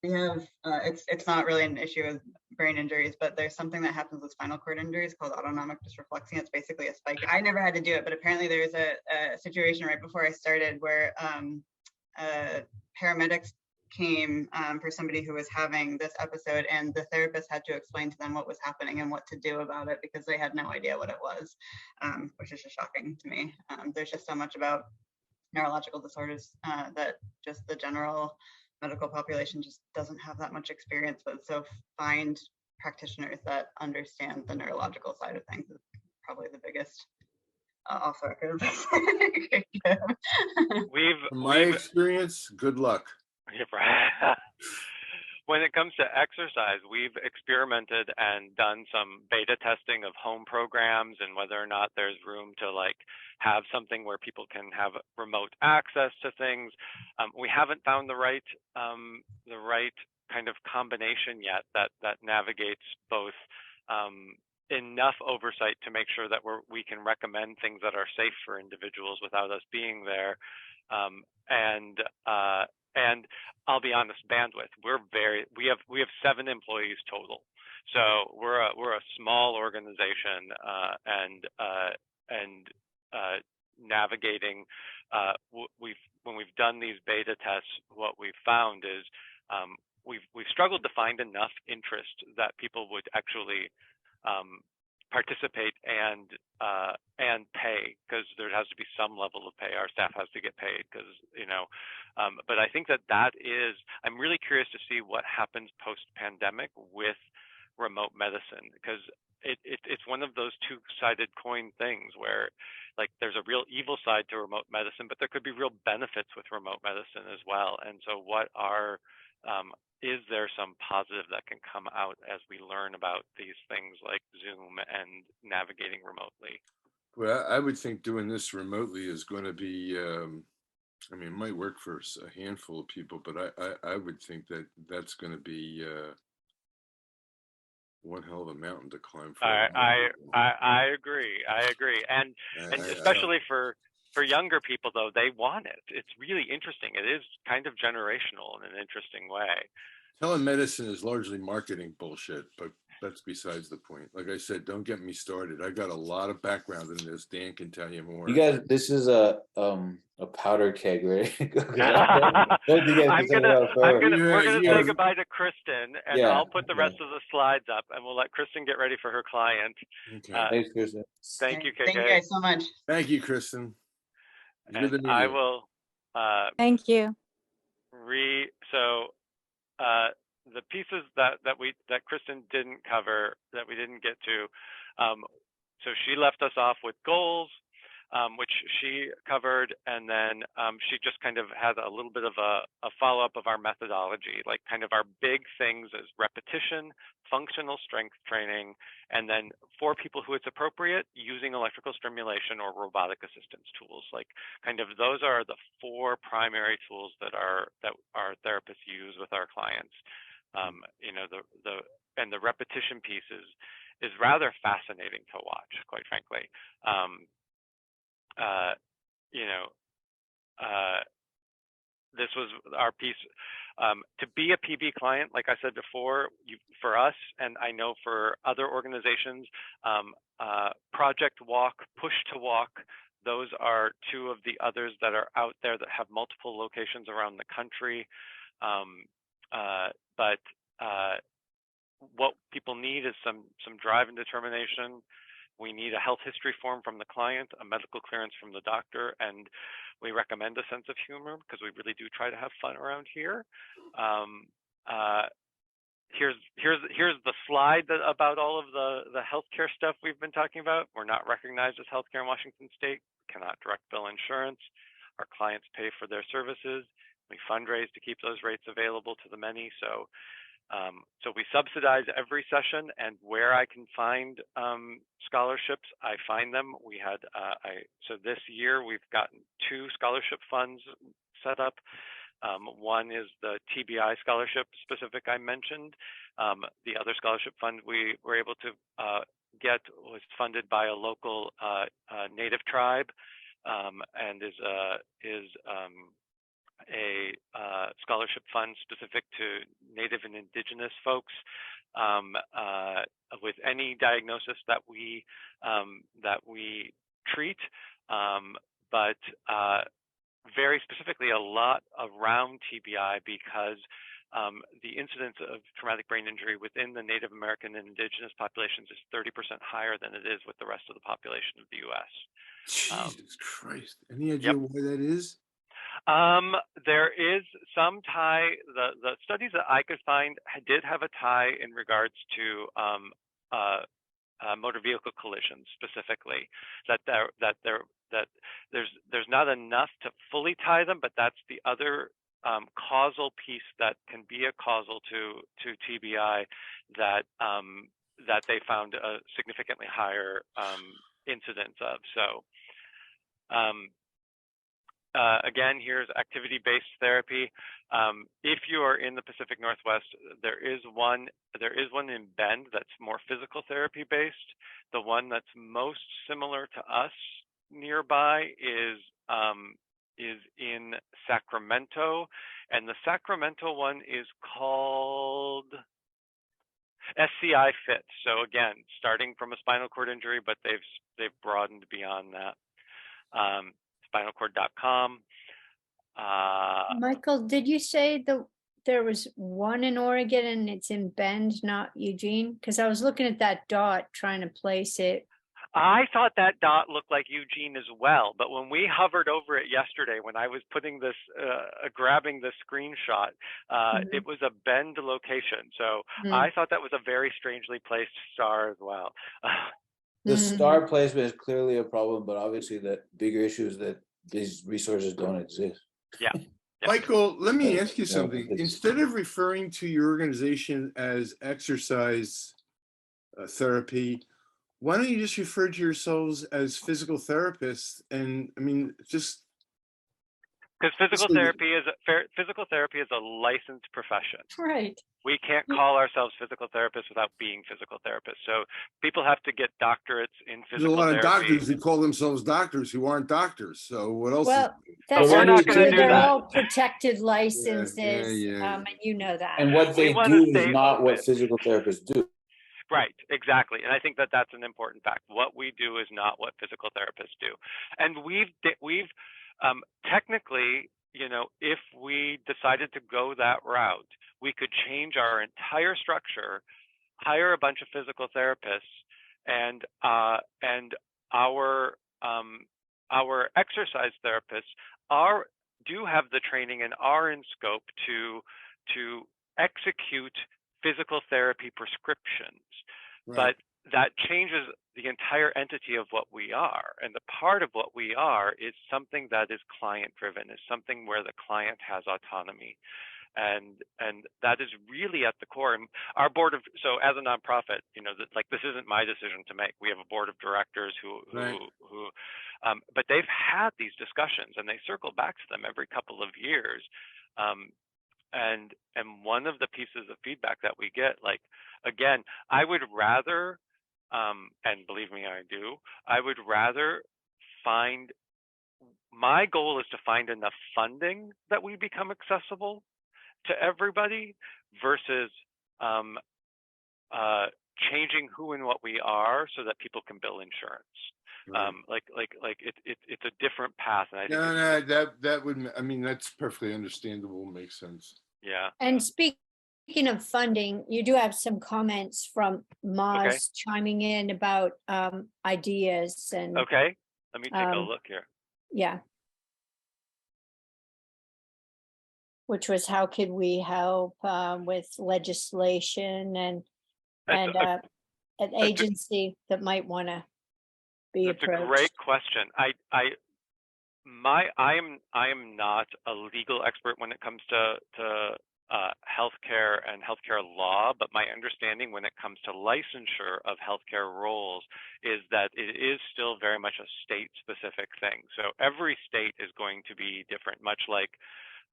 we have it's not really an issue with brain injuries, but there's something that happens with spinal cord injuries called autonomic dysreflexia. It's basically a spike. I never had to do it, but apparently there was a situation right before I started where paramedics came for somebody who was having this episode, and the therapist had to explain to them what was happening and what to do about it because they had no idea what it was, which is just shocking to me. There's just so much about neurological disorders that just the general medical population just doesn't have that much experience with. So find practitioners that understand the neurological side of things is probably the biggest off record. From my experience, good luck. When it comes to exercise, we've experimented and done some beta testing of home programs and whether or not there's room to like have something where people can have remote access to things. We haven't found the right kind of combination yet that navigates both enough oversight to make sure that we can recommend things that are safe for individuals without us being there, and I'll be honest, bandwidth. We have 7 employees total, so we're a small organization, and navigating. When we've done these beta tests, what we've found is we've struggled to find enough interest that people would actually participate and pay, because there has to be some level of pay. Our staff has to get paid because, but I think that is, I'm really curious to see what happens post-pandemic with remote medicine, because it's one of those two-sided coin things where like there's a real evil side to remote medicine, but there could be real benefits with remote medicine as well. And so is there some positive that can come out as we learn about these things like Zoom and navigating remotely? Well, I would think doing this remotely is going to be, I mean, it might work for a handful of people, but I would think that that's going to be one hell of a mountain to climb for. I agree. And especially for For younger people, though, they want it. It's really interesting. It is kind of generational in an interesting way. Telemedicine is largely marketing bullshit, but that's besides the point. Like I said, don't get me started. I got a lot of background in this. Dan can tell you more. You guys, this is a powder keg, right? We're gonna say goodbye to Kristen, and I'll put the rest of the slides up, and we'll let Kristen get ready for her client. Okay. Thanks, Kristen. Thank you, KK. Thank you guys so much. Thank you, Kristen. And I will. Thank you. The pieces that Kristen didn't cover, that we didn't get to. So she left us off with goals, which she covered, and then she just kind of had a little bit of a follow-up of our methodology, like kind of our big things as repetition, functional strength training, and then for people who it's appropriate, using electrical stimulation or robotic assistance tools. Like kind of those are the 4 primary tools that our therapists use with our clients. You know, the repetition piece is rather fascinating to watch, quite frankly. You know, this was our piece. To be a PB client, like I said before, for us, and I know for other organizations, Project Walk, Push to Walk, those are 2 of the others that are out there that have multiple locations around the country. But what people need is some drive and determination. We need a health history form from the client, a medical clearance from the doctor, and we recommend a sense of humor because we really do try to have fun around here. Here's the slide about all of the healthcare stuff we've been talking about. We're not recognized as healthcare in Washington State, cannot direct bill insurance. Our clients pay for their services. We fundraise to keep those rates available to the many. So we subsidize every session, and where I can find scholarships, I find them. We had so this year we've gotten 2 scholarship funds set up. One is the TBI scholarship specific I mentioned. The other scholarship fund we were able to get was funded by a local native tribe, and is a scholarship fund specific to Native and Indigenous folks with any diagnosis that we treat, but very specifically a lot around TBI because the incidence of traumatic brain injury within the Native American and Indigenous populations is 30% higher than it is with the rest of the population of the U.S. Jesus Christ. Any idea why that is? There is some tie. The studies that I could find did have a tie in regards to motor vehicle collisions specifically. That there's not enough to fully tie them, but that's the other causal piece that can be a causal to TBI that they found a significantly higher incidence of. So. Again, here's activity-based therapy. If you are in the Pacific Northwest, there is one in Bend that's more physical therapy based. The one that's most similar to us nearby is in Sacramento, and the Sacramento one is called SCI Fit. So again, starting from a spinal cord injury, but they've broadened beyond that. Spinalcord.com. Michael, did you say there was one in Oregon and it's in Bend, not Eugene? Because I was looking at that dot trying to place it. I thought that dot looked like Eugene as well, but when we hovered over it yesterday, when I was putting this, grabbing the screenshot, it was a Bend location. So I thought that was a very strangely placed star as well. The star placement is clearly a problem, but obviously the bigger issue is that these resources don't exist. Yeah. Michael, let me ask you something. Instead of referring to your organization as exercise therapy, why don't you just refer to yourselves as physical therapists? And I mean, just Because physical therapy is a licensed profession. Right. We can't call ourselves physical therapists without being physical therapists. So people have to get doctorates in There's physical a lot therapy. of doctors who call themselves doctors who aren't doctors. So what else? Well, But that's we're not not gonna true. do They're that. all protected licenses, yeah. and you know that. And what We they wanna do is stay not what open. physical therapists do. Right, exactly. And I think that that's an important fact. What we do is not what physical therapists do. And we've technically, you know, if we decided to go that route, we could change our entire structure, hire a bunch of physical therapists, and our exercise therapists do have the training and are in scope to execute physical therapy prescriptions. Right. But that changes the entire entity of what we are. And the part of what we are is something that is client driven, is something where the client has autonomy. And that is really at the core. And our board of, so as a nonprofit, you know, like this isn't my decision to make. We have a board of directors but they've had these discussions and they circle back to them every couple of years. And one of the pieces of feedback that we get, like, again, I would rather, and believe me, I do, I would rather my goal is to find enough funding that we become accessible to everybody versus changing who and what we are so that people can bill insurance. Right. It's a different path. And I think that would, I mean, that's perfectly understandable. Makes sense. Yeah. And speaking of funding, you do have some comments from Moz chiming in about ideas and. Okay, let me take a look here. Yeah. Which was how could we help with legislation and an agency that might want to be approached. That's a great question. I am not a legal expert when it comes to healthcare and healthcare law, but my understanding when it comes to licensure of healthcare roles is that it is still very much a state-specific thing. So every state is going to be different, much like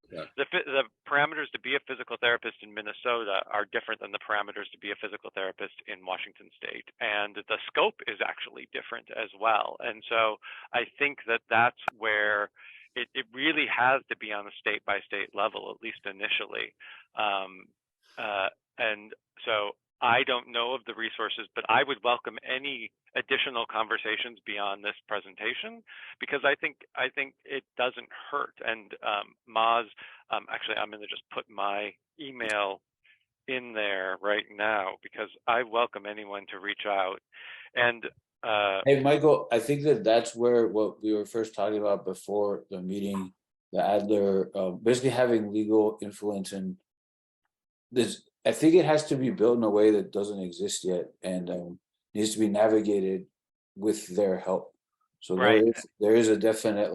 the parameters to be a physical therapist in Minnesota are different than the parameters to be a physical therapist in Washington State. And the scope is actually different as well. And so I think that that's where it really has to be on a state-by-state level, at least initially. And so I don't know of the resources, but I would welcome any additional conversations beyond this presentation, because I think it doesn't hurt. And Moz, actually, I'm going to just put my email in there right now because I welcome anyone to reach out. And hey, Michael, I think that's where what we were first talking about before the meeting, the Adler, basically having legal influence in this. I think it has to be built in a way that doesn't exist yet and needs to be navigated with their help. So there is a definite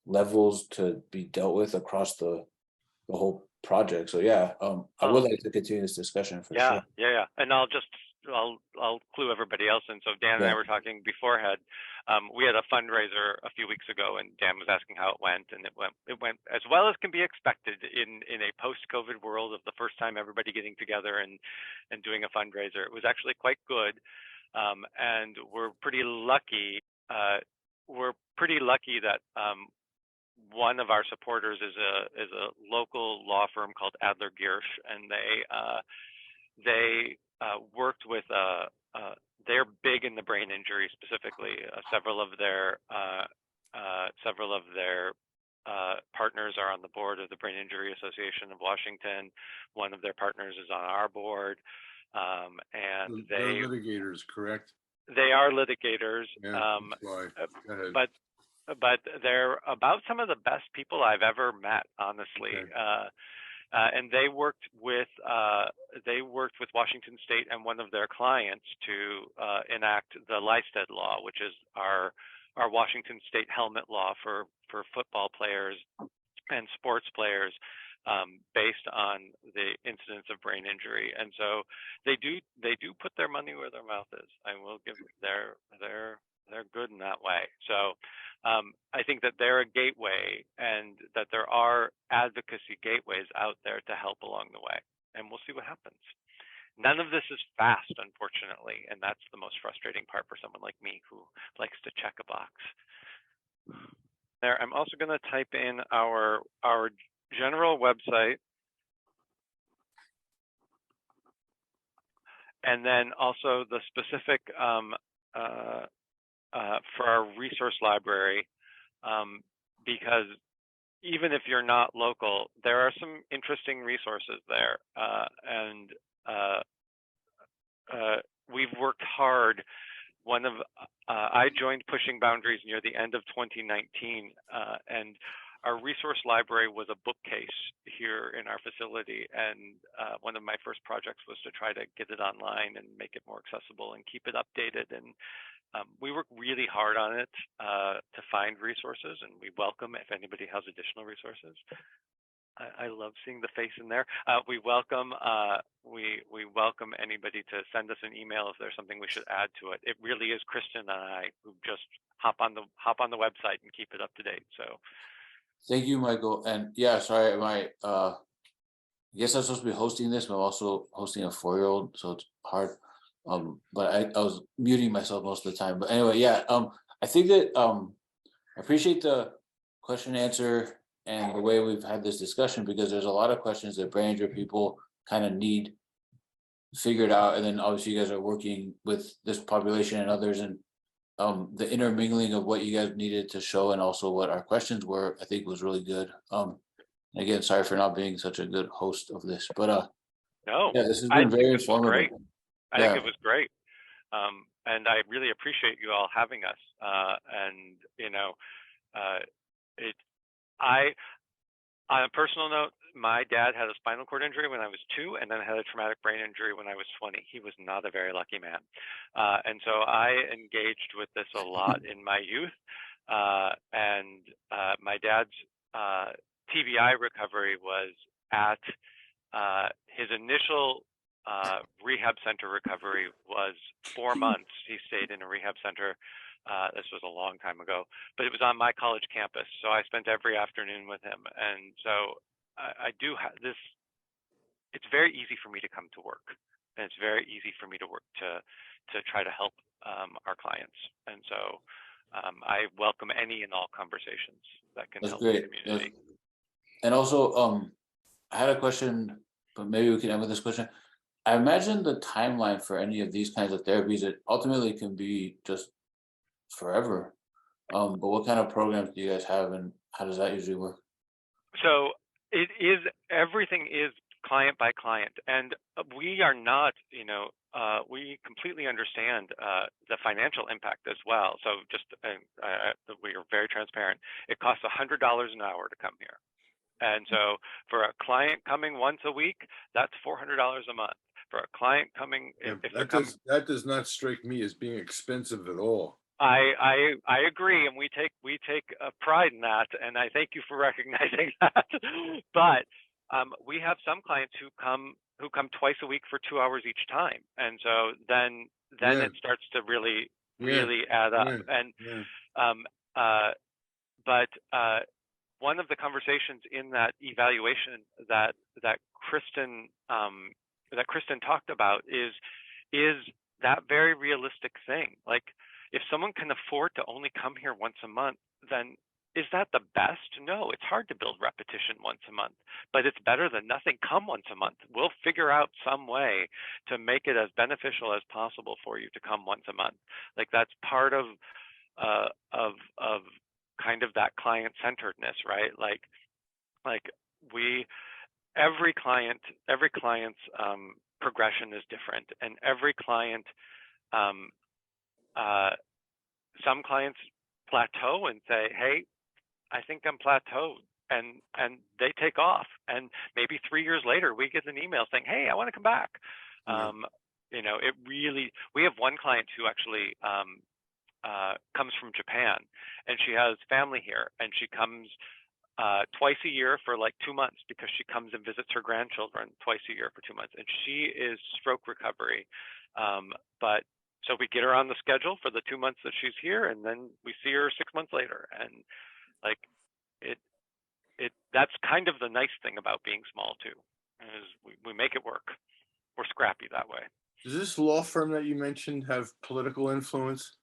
levels to be dealt with across the whole project. So yeah, I would like to continue this discussion for sure. Yeah. And I'll clue everybody else in. So Dan and I were talking beforehand. We had a fundraiser a few weeks ago, and Dan was asking how it went, and it went as well as can be expected in a post-COVID world of the first time everybody getting together and doing a fundraiser. It was actually quite good, and we're pretty lucky. That one of our supporters is a local law firm called Adler Giersch, and they worked with they're big in the brain injury specifically. Several of their partners are on the board of the Brain Injury Association of Washington. One of their partners is on our board, and they're litigators, correct? They are litigators, but they're about some of the best people I've ever met, honestly. Okay. And they worked with Washington State and one of their clients to enact the Lysted law, which is our Washington State helmet law for football players and sports players, based on the incidence of brain injury. And so they do put their money where their mouth is. I will give They're good in that way. So I think that they're a gateway, and that there are advocacy gateways out there to help along the way. And we'll see what happens. None of this is fast, unfortunately, and that's the most frustrating part for someone like me who likes to check a box. There, I'm also going to type in our general website, and then also the specific for our resource library, because even if you're not local, there are some interesting resources there, and we've worked hard. I joined Pushing Boundaries near the end of 2019, and our resource library was a bookcase here in our facility, and one of my first projects was to try to get it online and make it more accessible and keep it updated. And we work really hard on it to find resources, and we welcome if anybody has additional resources. I love seeing the face in there. We welcome anybody to send us an email if there's something we should add to it. It really is Kristen and I who just hop on the website and keep it up to date. So Thank you, Michael. And yeah, sorry, I guess I'm supposed to be hosting this, but I'm also hosting a 4-year-old, so it's hard. But I was muting myself most of the time. But anyway, yeah, I think that I appreciate the question and answer and the way we've had this discussion, because there's a lot of questions that brain injury people kind of need figured out. And then obviously you guys are working with this population and others, and the intermingling of what you guys needed to show and also what our questions were, I think was really good. Again, sorry for not being such a good host of this, but no, yeah, this has been very informative. I think it was great. And I really appreciate you all having us. And you know, on a personal note, my dad had a spinal cord injury when I was 2, and then had a traumatic brain injury when I was 20. He was not a very lucky man. And so I engaged with this a lot in my youth. And my dad's TBI recovery was at his initial rehab center recovery was 4 months. He stayed in a rehab center. This was a long time ago, but it was on my college campus. So I spent every afternoon with him. And so I do have this. It's very easy for me to come to work, and it's very easy for me to work to try to help our clients. And so I welcome any and all conversations that can help the community. And also, I had a question, but maybe we can end with this question. I imagine the timeline for any of these kinds of therapies, it ultimately can be just forever. But what kind of programs do you guys have, and how does that usually work? So everything is client by client, and we are not, we completely understand the financial impact as well. So just we are very transparent. It costs $100 an hour to come here. And so for a client coming once a week, that's $400 a month. For a client coming, that does not strike me as being expensive at all. I agree, and we take pride in that, and I thank you for recognizing that. But we have some clients who come twice a week for 2 hours each time, and so then it starts to really add up. But one of the conversations in that evaluation that Kristen talked about is that very realistic thing. Like, if someone can afford to only come here once a month, then is that the best? No, it's hard to build repetition once a month, but it's better than nothing. Come once a month. We'll figure out some way to make it as beneficial as possible for you to come once a month. Like, that's part of kind of that client-centeredness, right? Like every client's progression is different, and every client, some clients plateau and say, hey, I think I'm plateaued, and they take off, and maybe 3 years later we get an email saying, hey, I want to come back. We have one client who actually comes from Japan, and she has family here, and she comes twice a year for like 2 months, because she comes and visits her grandchildren twice a year for 2 months, and she is stroke recovery, but So we get her on the schedule for the 2 months that she's here, and then we see her 6 months later. And like that's kind of the nice thing about being small too, is we make it work. We're scrappy that way. Does this law firm that you mentioned have political influence?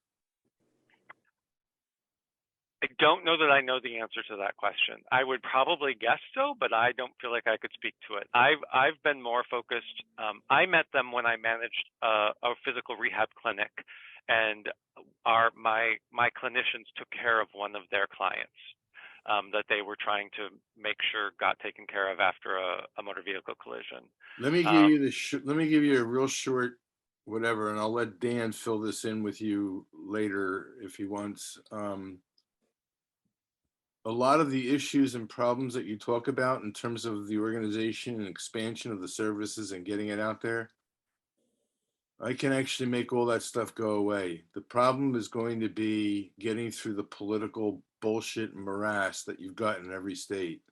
I don't know that I know the answer to that question. I would probably guess so, but I don't feel like I could speak to it. I've been more focused. I met them when I managed a physical rehab clinic, and my clinicians took care of one of their clients that they were trying to make sure got taken care of after a motor vehicle collision. Let me give you let me give you a real short whatever, and I'll let Dan fill this in with you later if he wants. A lot of the issues and problems that you talk about in terms of the organization and expansion of the services and getting it out there, I can actually make all that stuff go away. The problem is going to be getting through the political bullshit morass that you've got in every state.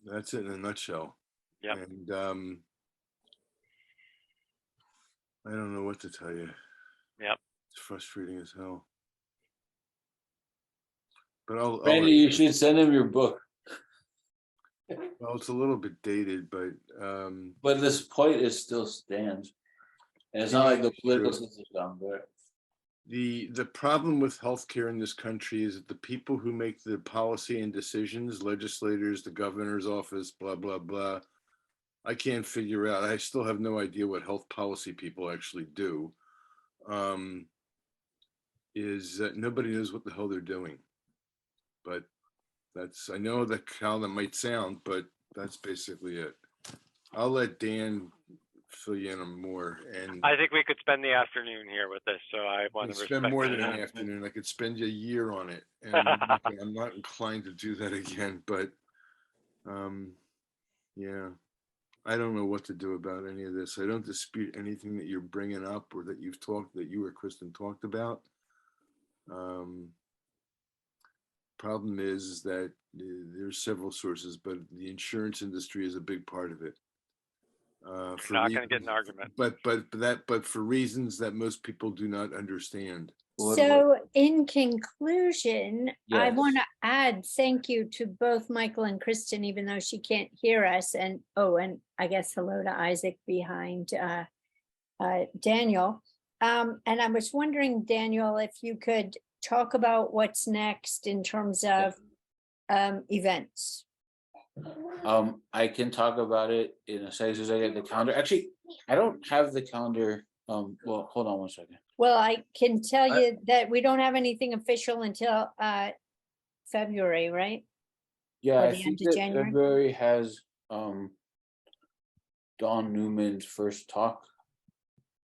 That's it in a nutshell. Yeah. And I don't know what to tell you. Yep. It's frustrating as hell. But Randy, you should send him your book. Well, it's a little bit dated, but this point is still stands. And it's not like the political system is down there. The problem with healthcare in this country is that the people who make the policy and decisions, legislators, the governor's office, blah, blah, blah, I can't figure out. I still have no idea what health policy people actually do. Is that nobody knows what the hell they're doing. But I know how that might sound, but that's basically it. I'll let Dan fill you in on more. And I think we could spend the afternoon here with this, so I want to spend more than an afternoon. I could spend a year on it, and I'm not inclined to do that again. But yeah, I don't know what to do about any of this. I don't dispute anything that you're bringing up or that you or Kristen talked about. Problem is that there's several sources, but the insurance industry is a big part of it. You're not going to get an argument. But for reasons that most people do not understand. So in conclusion, I Yes. want to add thank you to both Michael and Kristen, even though she can't hear us. And and I guess hello to Isaac behind Daniel. And I was wondering, Daniel, if you could talk about what's next in terms of events. I can talk about it in a second as I get the calendar. Actually, I don't have the calendar. Well, hold on one second. Well, I can tell you that we don't have anything official until February, right? Yeah, Or I the think end of that January? February has Don Newman's first talk.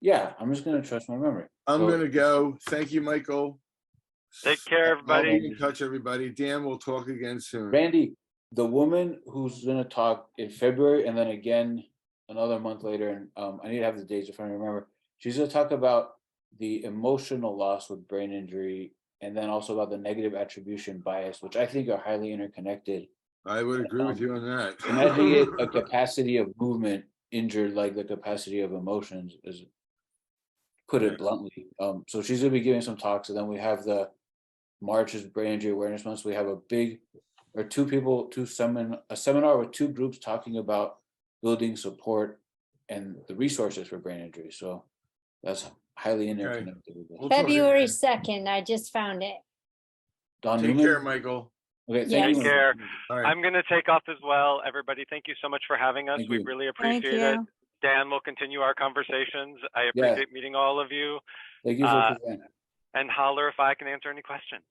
Yeah, I'm just gonna trust my memory. I'm gonna go. Thank you, Michael. Take care, everybody. I'll be in touch, everybody. Dan, we'll talk again soon. Randy, the woman who's gonna talk in February and then again another month later, and I need to have the dates if I remember. She's gonna talk about the emotional loss with brain injury, and then also about the negative attribution bias, which I think are highly interconnected. I would agree with you on that. Imagine it a capacity of movement injured like the capacity of emotions, is put it bluntly. So she's gonna be giving some talks, and then we have the March is Brain Injury Awareness Month. So we have a seminar with two groups talking about building support and the resources for brain injury. So that's highly interconnected with this. February 2nd, I just found it. Don Take Newman? care, Michael. Okay, Yeah. thank Take you. care. All right. I'm going to take off as well. Everybody, thank you so much for having us. Thank We you. really Thank appreciate it. you. Dan will continue our conversations. I appreciate meeting all of you. Thank you for presenting. And holler if I can answer any questions.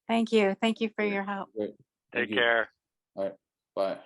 Thank you. Thank you for your help. Great. Thank Take you. care. All right. Bye.